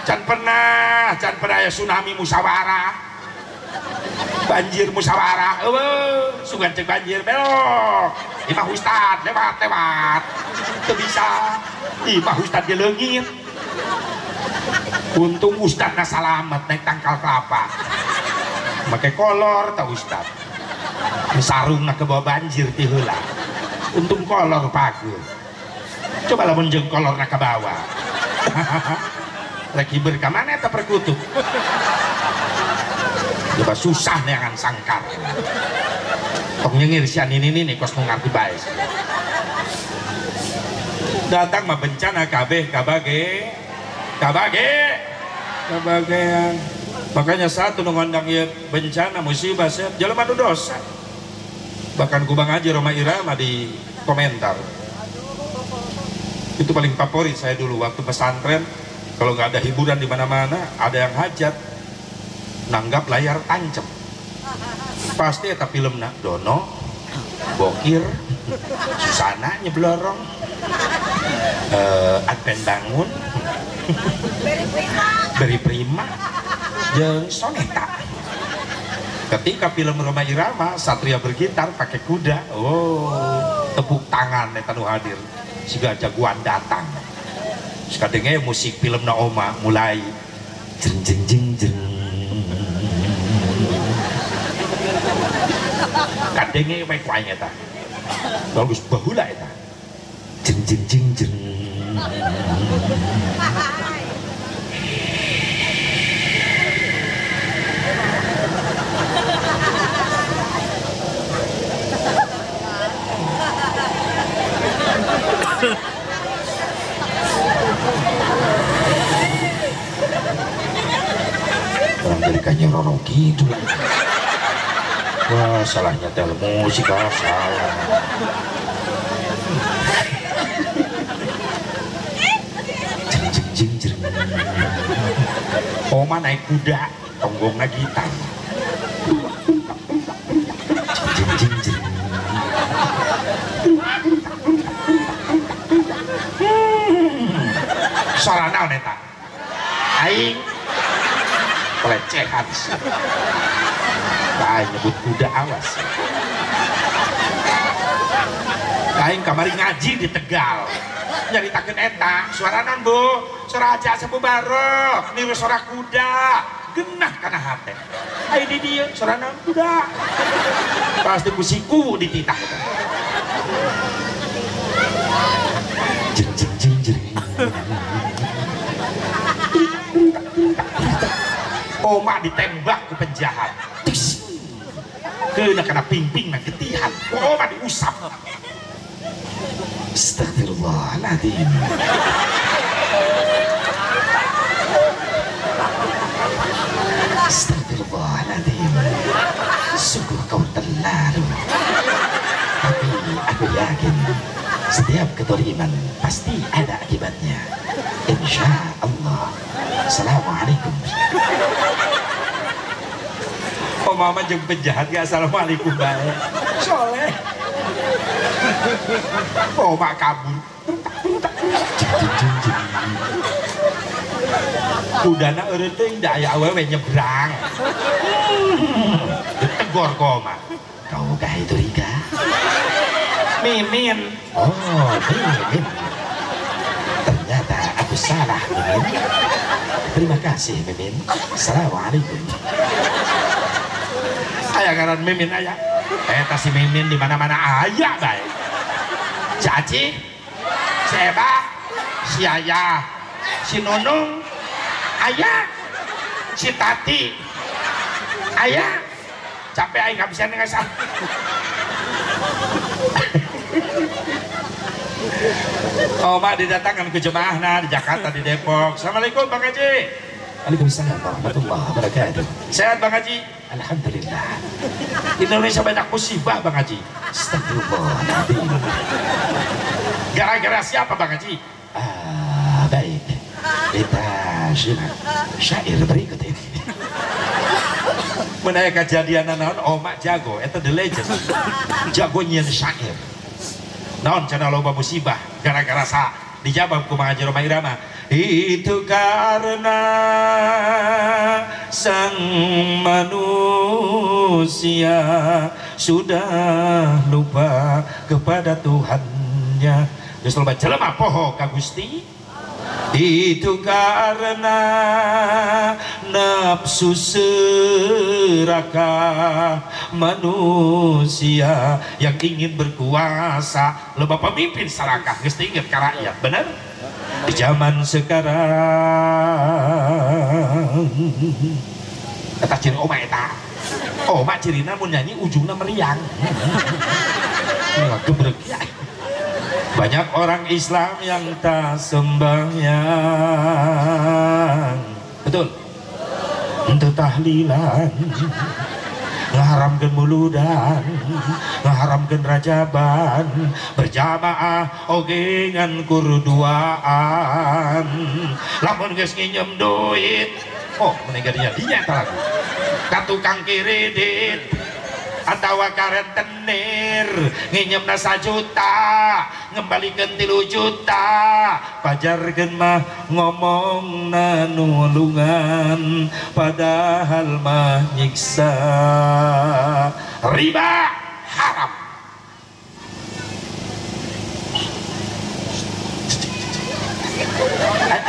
Can pernah ya tsunami musyawarah, banjir musyawarah, sungan cek banjir belok, imah ustad lewat itu bisa, imah ustad di leungit, untung ustad na salamet naik tangkal kelapa, pakai kolor tau ustad, sarung na ke bawah banjir ti heula, untung kolor pageur, coba lamun jeung kolor na ke bawah. Lagi berkamana eta perkutub coba susah neangan sangkar tong nyengir sian ini kos nu ngarti bae datang mah bencana kabeh kabagean makanya satu nu ngondang ieu bencana musibah sep jelema nu dosa bahkan ku Bang Haji Roma Irama di komentar itu paling favorit saya dulu waktu pesantren. Kalau nggak ada hiburan di mana-mana, ada yang hajat, nanggap layar tancap. Pasti eta filmna Dono, Bokir, Susana nyeblorong, Adven Bangun, Beri Prima, jeung Soneta. Ketika film Roma Irama, Satria bergitar pakai kuda, tepuk tangan eta nu hadir, siga jagoan datang. Kadangnya musik film na oma mulai jeng jeng jeng jeng kadangnya baik wae eta bagus bahula eta jeng jeng jeng jeng orang dari Kanyeroro gitu lah. Wah salahnya tel musik salah. Jeng jeng jeng jeng. Oma naik kuda, tonggongna gitar. Jeng jeng jeng jeng. Suara naon eta? Aing pelecehan sih. Kain nyebut kuda awas. Kain kamari ngaji di Tegal. Nyaritakeun eta, suara naon Bu? Suara aja sabu barok, niru suara kuda. Genah kana hate. Ai di dieu suara naon kuda. Pasti ku siku dititah eta. Jeng jeng jeng jeng. Oma ditembak ke penjahat kena kena ping-ping na ketihan oma diusap astagfirullahaladzim astagfirullahaladzim sungguh kau terlalu tapi aku yakin setiap ketoliman pasti ada akibatnya insya Allah. Assalamualaikum. Oh mama jeung penjahat gak assalamualaikum bae. Soleh. Oh mak kabur. Kudana eureun teh da aya awewe nyebrang. Tegur koma. Kau kah itu Rika? Mimin. Oh, Mimin. Ternyata aku salah, Mimin. Terima kasih Mimin. Assalamualaikum. Aya ngaran Mimin aya. Eta si Mimin di mana-mana aya bae. Caci, si Eba, si Ayah, si Nunung, aya, si Tati, aya. Capek aing gak bisa ngasah. Oma didatangkan ke jemaahna di Jakarta di Depok. Assalamualaikum Bang Haji. Waalaikumsalam warahmatullahi wabarakatuh. Sehat Bang Haji? Alhamdulillah. Indonesia banyak musibah Bang Haji. Astagfirullahaladzim. Gara-gara siapa Bang Haji? Baik. Kita simak syair berikut ini. Menaya kejadian naon omak jago, itu the legend. Jago nyian syair. Naon cenah loba musibah gara-gara sa dijawab ku Mang Haji Rhoma Irama. Itu karena sang manusia sudah lupa kepada Tuhannya. Geus loba jelema poho ka Gusti. Itu karena nafsu serakah manusia yang ingin berkuasa. Loba pemimpin serakah geus inget ka rakyat, bener? Di zaman sekarang kata ciri oma eta oma ciri namun nyanyi ujungnya meriang gebrek ya. Banyak orang Islam yang tak sembahyang, betul, untuk tahlilan, ngaharamkeun muludan, ngaharamkeun rajaban, berjamaah oge ngan kurduaan. Lamun geus nginjem duit, oh meninggalnya dia lagu ka tukang kiredit atawa ka rentenir nginjemna 1 juta ngembalikeun 3 juta, pajarkeun mah ngomongna nulungan padahal mah nyiksa. Riba haram.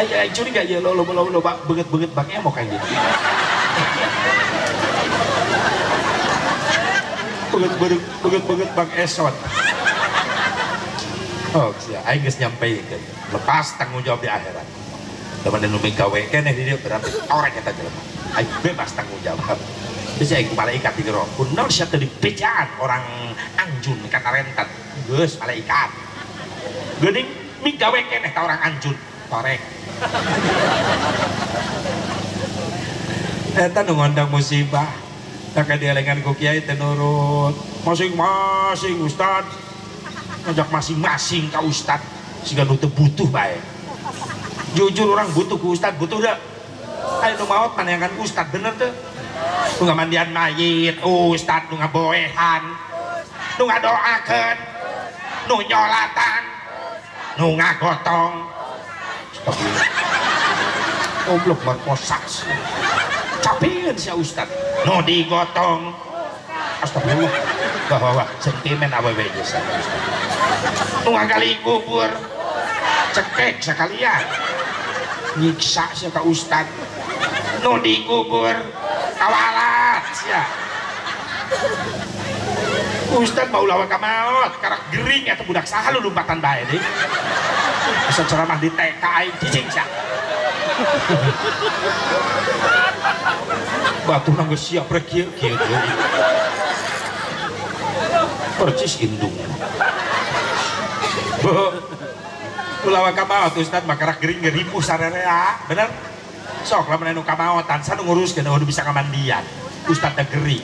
Ay curi gak ya lo beget bang emok kayak gitu. Beget bang esot. Oh sia aing geus nyampeikeun. Lepas tanggung jawab di akhirat. Lamun nu gawe keneh di dieu berarti orek eta jelema. Aing bebas tanggung jawab. Bisa aing malaikat di gero. Kunaon sia teu dipecaan orang anjun kana rentet. Geus malaikat. Geuning mi gawe keneh ka orang anjun. Torek. Eta nu ngondang musibah. Tak dielengan ku kiai teh nurut. Masing-masing ustad ngajak masing-masing ka ustad siga nu teu butuh bae. Jujur orang butuh ku ustad, butuh dah. Ayo nu maot maneangan ustad bener teu? Nu ngamandian mayit, ustad nu ngaboehan, nu ngadoakeun, nu nyolatan, nu ngagotong. Goblok berposak sih. Capieun sia ustad nu digotong. Astagfirullah. Wah sentimen awewe ge sa ustad. Nu ngagali kubur cekek sakalian. Nyiksa sia ka ustad. Nu dikubur kawalat sia. Ustad mau lawan ka maot, karak gering eta budak saha lu lompatan bae deui. Asa ceramah di TK aing cicing sia. Batu nangge siap rek kieu percis indung ulawa ka maot ustad makarak gering ngeripuh sarerea bener sok lamun anu ka maotan sanu nguruskeun udah bisa kamandian ustad teh gering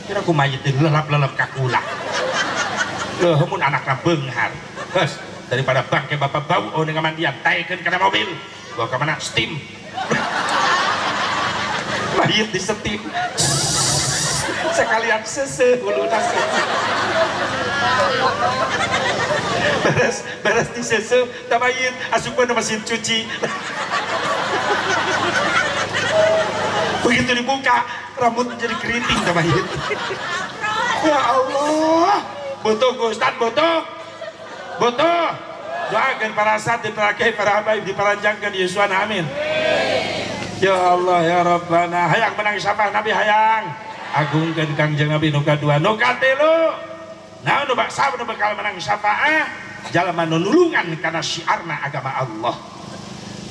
kira ku mayit teh lelap-lelap ka kula mun anakna beunghar geus daripada bangke bapak bau oh dengan mandian taekeun kana mobil bawa ke mana steam mayit di steam sekalian sese uluna beres di sese tak mayit asupan mesin cuci begitu dibuka rambut menjadi keriting tak mayit. Ya Allah butuh Ustaz butuh doakan para saat diterakai para habaib diparanjangkan Yesuan amin. Ya Allah ya Rabbana hayang menang syafaat Nabi hayang agungkan Kangjeng Nabi nuka dua nuka telu nah nu baksa nu bakal menang syafaat jalma nulungan karena syiarna agama Allah.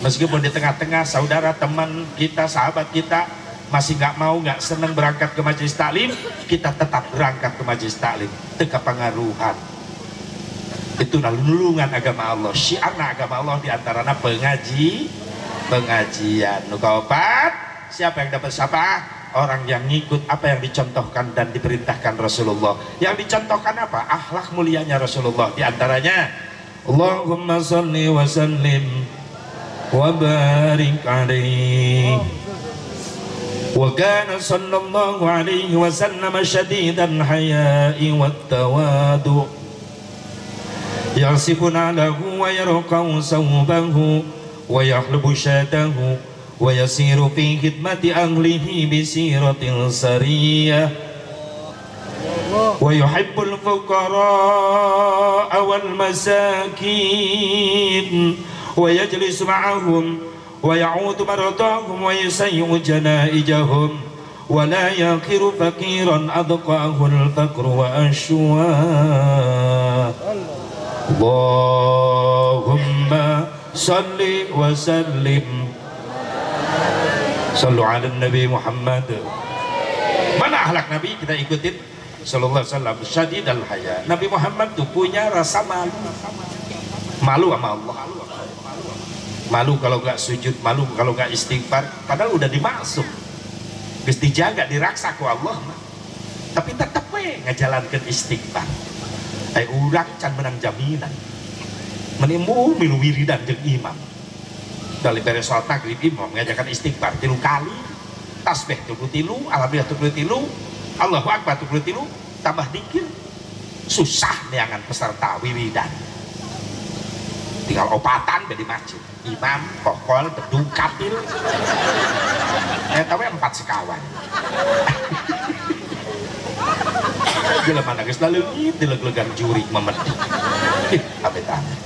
Meskipun di tengah-tengah saudara teman kita sahabat kita masih nggak senang berangkat ke majelis taklim, kita tetap berangkat ke majelis taklim teka pengaruhan itu nulungan agama Allah, syiarna agama Allah diantaranya pengajian nu kaopat Siapa yang dapat syafaat? Orang yang ngikut apa yang dicontohkan dan diperintahkan Rasulullah. Yang dicontohkan apa? Akhlak mulianya Rasulullah. Di antaranya Allahumma salli wa sallim wa barik alaihi. Wa kana sallallahu alaihi wa sallam syadidan haya'i wat tawadu. Yasifuna lahu wa yarqau sawbahu wa yahlubu syatahu wa yasiru fi khidmati ahlihi bi siratil sariyah wa yuhibbul fuqara wal masakin wa yajlisu ma'ahum wa ya'udu maradahum wa yusayyi'u janaijahum wa la yaqiru faqiran adqahu al-faqru wa ashwa. Allahumma salli wa sallim sallu ala Nabi Muhammad. Mana akhlak Nabi? Kita ikutin sallallahu alaihi wasallam. Syadidal haya. Nabi Muhammad tuh punya rasa malu. Malu sama Allah. Malu kalau gak sujud, malu kalau gak istighfar. Padahal udah dimaksud, geus dijaga, diraksa ku Allah. Tapi tetep we ngajalankeun istighfar. Ai urang can menang jaminan. Menimu milu wiridan jeung imam. Dari beres salat maghrib imam ngajakan istighfar 3 kali, tasbih 33, alhamdulillah 33, Allahu akbar 33, tambah dikir. Susah neangan peserta wiridan. Tinggal opatan di masjid. Imam, kokol, bedung, katil. Tahu 4 sekawan. Jelema geus laleungit dileg-legan jurig memedih. Amit-amit.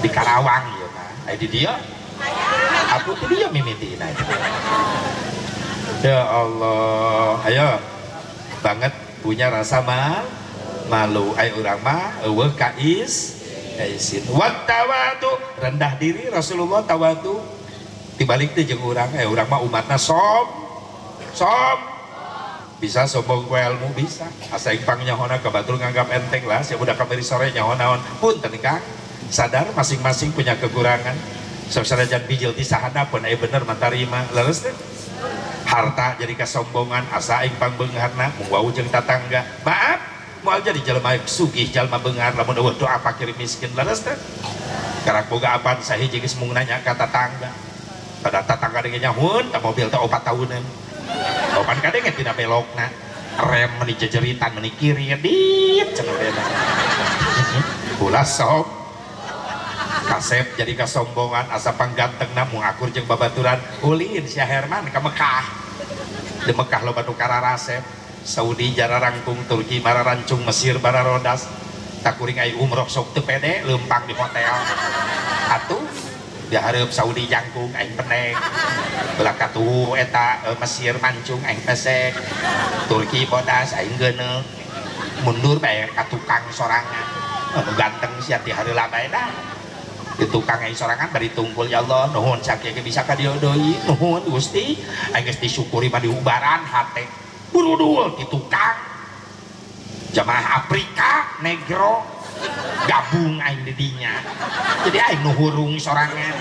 Di Karawang ya mah. Aya di dieu. Aku tuh dia mimiti nah. Ya Allah, ayo banget punya rasa malu. Ayo urang mah eueuh ka izin. Wat tawadu, rendah diri Rasulullah tawadu. Tibalik teh jeung urang, urang mah umatna som. Bisa sombong ku ilmu bisa. Asa ingpang nyahona ka batur nganggap enteng lah, sia budak kamari sore nyahon naon. Punten Kang. Sadar masing-masing punya kekurangan. Sasarajan bijil ti sahana pun aya bener mantarima. Leres teh. Harta jadi kesombongan, asa aing pangbeungarna mung wau jeung tatangga. Maaf, moal jadi jelema sugih, jalma beungar lamun eueuh doa fakir miskin. Leres teh. Karak boga apaan sahiji geus mung nanya ka tatangga. Pada tatangga denge nyahun, ta mobil teh 4 tahunan. Opan kadenge tina belokna. Rem meni jejeritan meni kiri dit cenah bena. Ulah sok kasep jadi kesombongan, asa panggantengna mung akur jeung babaturan ulin si Herman ka Mekah. Di Mekah loba nu kararasep, Saudi jararangkung, Turki mararancung, Mesir bararodas. Tak kuring aya umroh sok teu pede leumpang di hotel. Atuh di hareup Saudi jangkung aing peneng. Belah katuh eta Mesir mancung aing pesek. Turki bodas aing geuneuh. Mundur bae ka tukang sorangan. Anu ganteng sia ti hareula bae dah. Di tukang aing sorangan bari tungkul ya Allah nuhun sakieu bisa ka dieu deui nuhun Gusti aing geus disyukuri mah diubaran hate burudul di tukang jamaah Afrika negro gabung aing di dinya jadi aing nu hurung sorangan.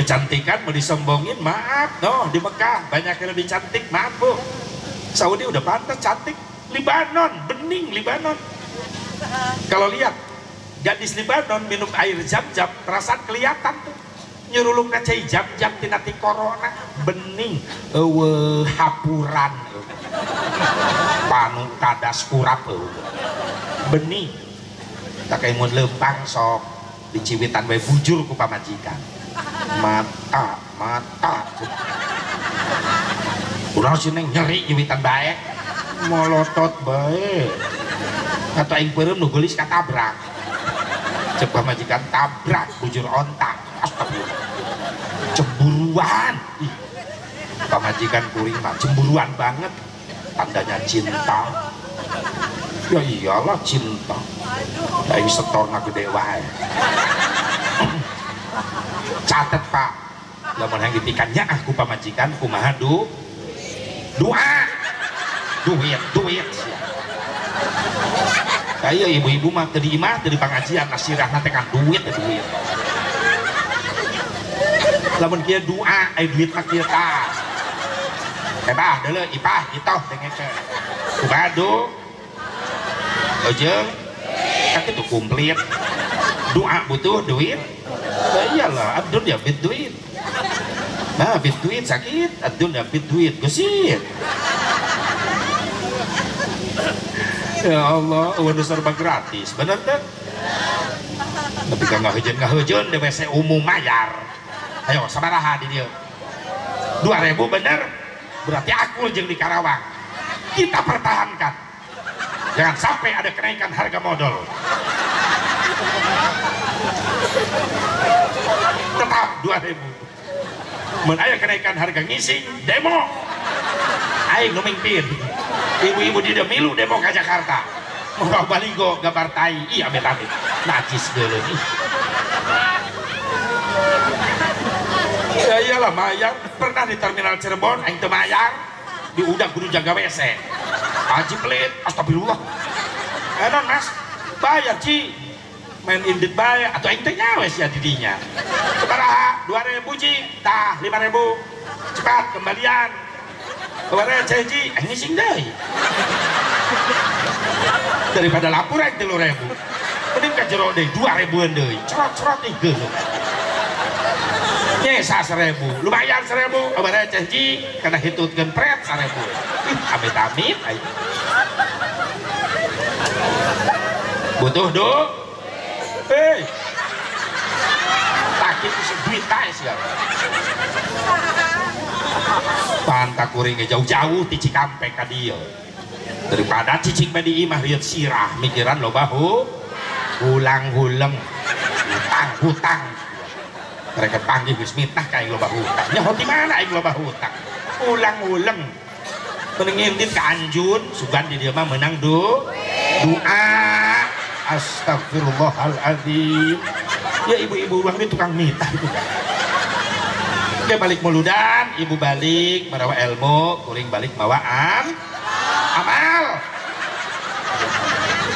Kecantikan mau disombongin maaf no di Mekah banyak yang lebih cantik maaf Bu. Saudi udah pantas cantik. Libanon bening Libanon. Kalau lihat gadis Libanon minum air jam-jam terasa kelihatan tuh nyurulung cai jam-jam tina ti corona bening eueuh hapuran panu kadas kurap bening tak kayak mun leumpang sok diciwitan bae bujur ku pamajikan mata urang sineng nyeri nyiwitan bae molotot bae atau aing peureum nu geulis katabrak coba majikan tabrak bujur ontak astagfirullah cemburuan pamajikan kuring mah cemburuan banget tandanya cinta ya iyalah cinta aing setorna gede wae catet Pak lamun hayang dipikannya aku pamajikan kumaha duit kayak ibu-ibu mah tadi imah tadi pengajian nasirah nanti kan duit. lamun kieu doa duit mah kieu tah hebah deuleu ipah itoh dengeke kubadu ojeng kan itu komplit doa butuh duit iyalah abdul ya bid duit nah bid duit sakit abdul ya bid duit gesit ya Allah udah serba gratis bener kan tapi kan ngahujan di WC umum mayar ayo sabaraha di dia 2.000 bener berarti aku jeung di Karawang kita pertahankan jangan sampai ada kenaikan harga modal tetap 2.000 mun aya kenaikan harga ngising demo aing nu mimpin ibu-ibu di milu demo ke Jakarta mau baligo gambar tai iya amit-amit najis geuleuh ya iyalah mayar pernah di terminal Cirebon aing teu mayar di udah kudu jaga WC haji pelit astagfirullah non mas bayar ci main indit bayar atau aing teh nyawe sia didinya sabaraha 2.000 ci tah 5.000 cepat kembalian kemarin janji aing ngising deui daripada lapor aing 3.000 mending ka jero deui 2.000-an deui cerot-cerot nih geuleuh nyesa 1.000 lumayan 1.000 kemarin janji karena hitutkeun pret 1.000 amit-amit aing butuh do takit isi duit tae sia pantak kuring jauh-jauh ti Cikampek ka dieu daripada cicing mah di imah liat sirah mikiran lo bahu ulang-ulang hutang mereka panggil geus mitah ka aing loba hutang nya hoti mana aing loba hutang ulang-ulang mending ngintip ka anjun sugan di dieu mah meunang doa astagfirullahaladzim ya ibu-ibu uang ini tukang mitah itu dia balik muludan ibu balik merawa ilmu kuring balik mawaan amal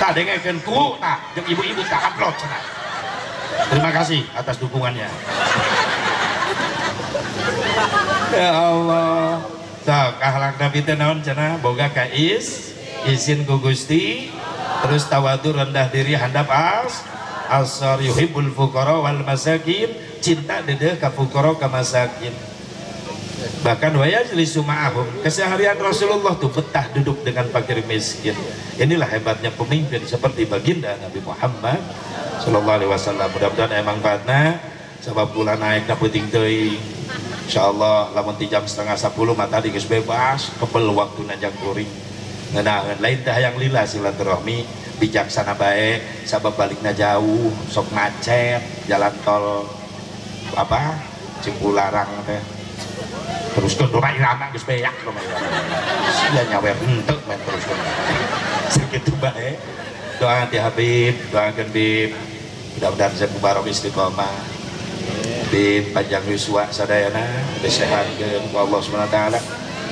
tak dengarkan ku tak yang ibu-ibu tak upload cenah terima kasih atas dukungannya ya Allah tak kahalak nabi teh naon cenah boga kais izin ku Gusti terus tawadhu rendah diri handap asar yuhibbul fuqara wal masakin cinta dedeh ka fuqara ka masakin bahkan wayajlisu ma'ahum keseharian Rasulullah tuh betah duduk dengan fakir miskin inilah hebatnya pemimpin seperti baginda Nabi Muhammad sallallahu alaihi wasallam mudah-mudahan emang manfaatna sabab bulan naik na peuting teuing insyaallah lamun ti jam 9:30 mata di geus bebas kebel waktuna jang kuring ngenahan lain teh hayang lila silaturahmi bijaksana baik sabab balikna jauh sok macet jalan tol apa Cipularang teh terus ke rumah irama geus beak rumah irama sia nyawer henteu men terus sakitu bae doa ti Habib doakeun Bib mudah-mudahan saya mubarok istiqomah Bib panjang yuswa sadayana disehatkeun ku Allah Subhanahu wa taala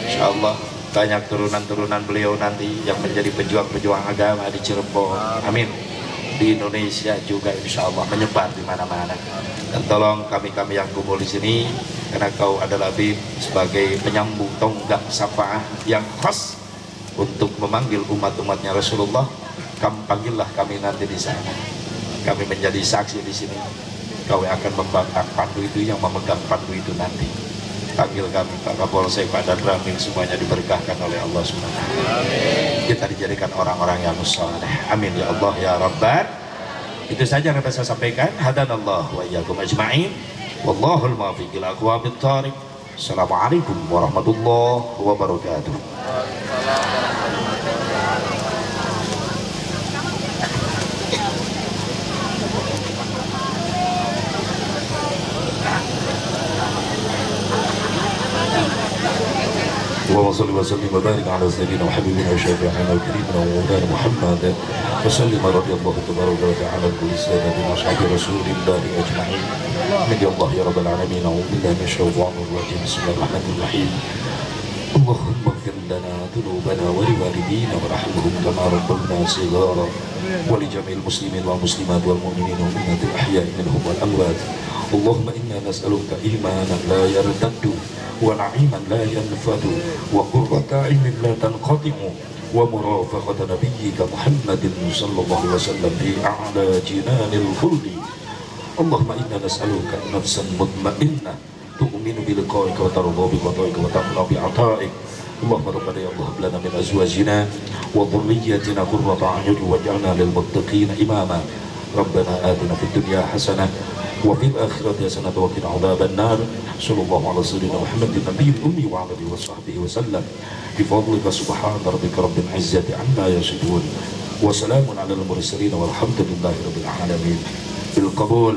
insyaallah banyak turunan-turunan beliau nanti yang menjadi pejuang-pejuang agama di Cirebon amin di Indonesia juga insya Allah menyebar di mana-mana dan tolong kami-kami yang kumpul di sini karena kau adalah Habib sebagai penyambung tonggak syafaat yang khas untuk memanggil umat-umatnya Rasulullah kamu panggillah kami nanti di sana kami menjadi saksi di sini kau akan membangkang pandu itu yang memegang pandu itu nanti panggil kami Pak Kapolsek, Pak Danramil semuanya diberkahkan oleh Allah SWT kita dijadikan orang-orang yang saleh amin ya Allah ya Rabbal itu saja yang dapat saya sampaikan hadanallahu wa iyyakum ajma'in wallahul muwaffiq ila aqwamit thoriq assalamualaikum warahmatullahi wabarakatuh اللهم صل وسلم وبارك على سيدنا وحبيبنا وشفيعنا وكريمنا ومولانا محمد وسلم رضي الله تبارك وتعالى عن كل سادتنا واصحاب رسول الله اجمعين من الله يا رب العالمين اعوذ بالله من الشيطان الرجيم بسم الله الرحمن الرحيم اللهم اغفر لنا ذنوبنا ولوالدينا وارحمهم كما ربونا صغارا ولجميع المسلمين والمسلمات والمؤمنين والمؤمنات الاحياء منهم والاموات اللهم إنا نسألك إيمانا لا يرتد ونعيما لا ينفد وقرة عين لا تنقطع ومرافقة نبيك محمد صلى الله عليه وسلم في أعلى جنان الخلد. اللهم إنا نسألك نفسا مطمئنة تؤمن بلقائك وترضى بقضائك وتقنع بعطائك. اللهم ربنا يا الله هب لنا من أزواجنا وذريتنا قرة أعين واجعلنا للمتقين إماما. ربنا آتنا في الدنيا حسنة وفي الآخرة حسنة وقنا عذاب النار. صلى الله على سيدنا محمد النبي الأمي وعلى آله وصحبه وسلم. بفضلك سبحان ربك رب العزة عما يصفون وسلام على المرسلين والحمد لله رب العالمين. بالقبول.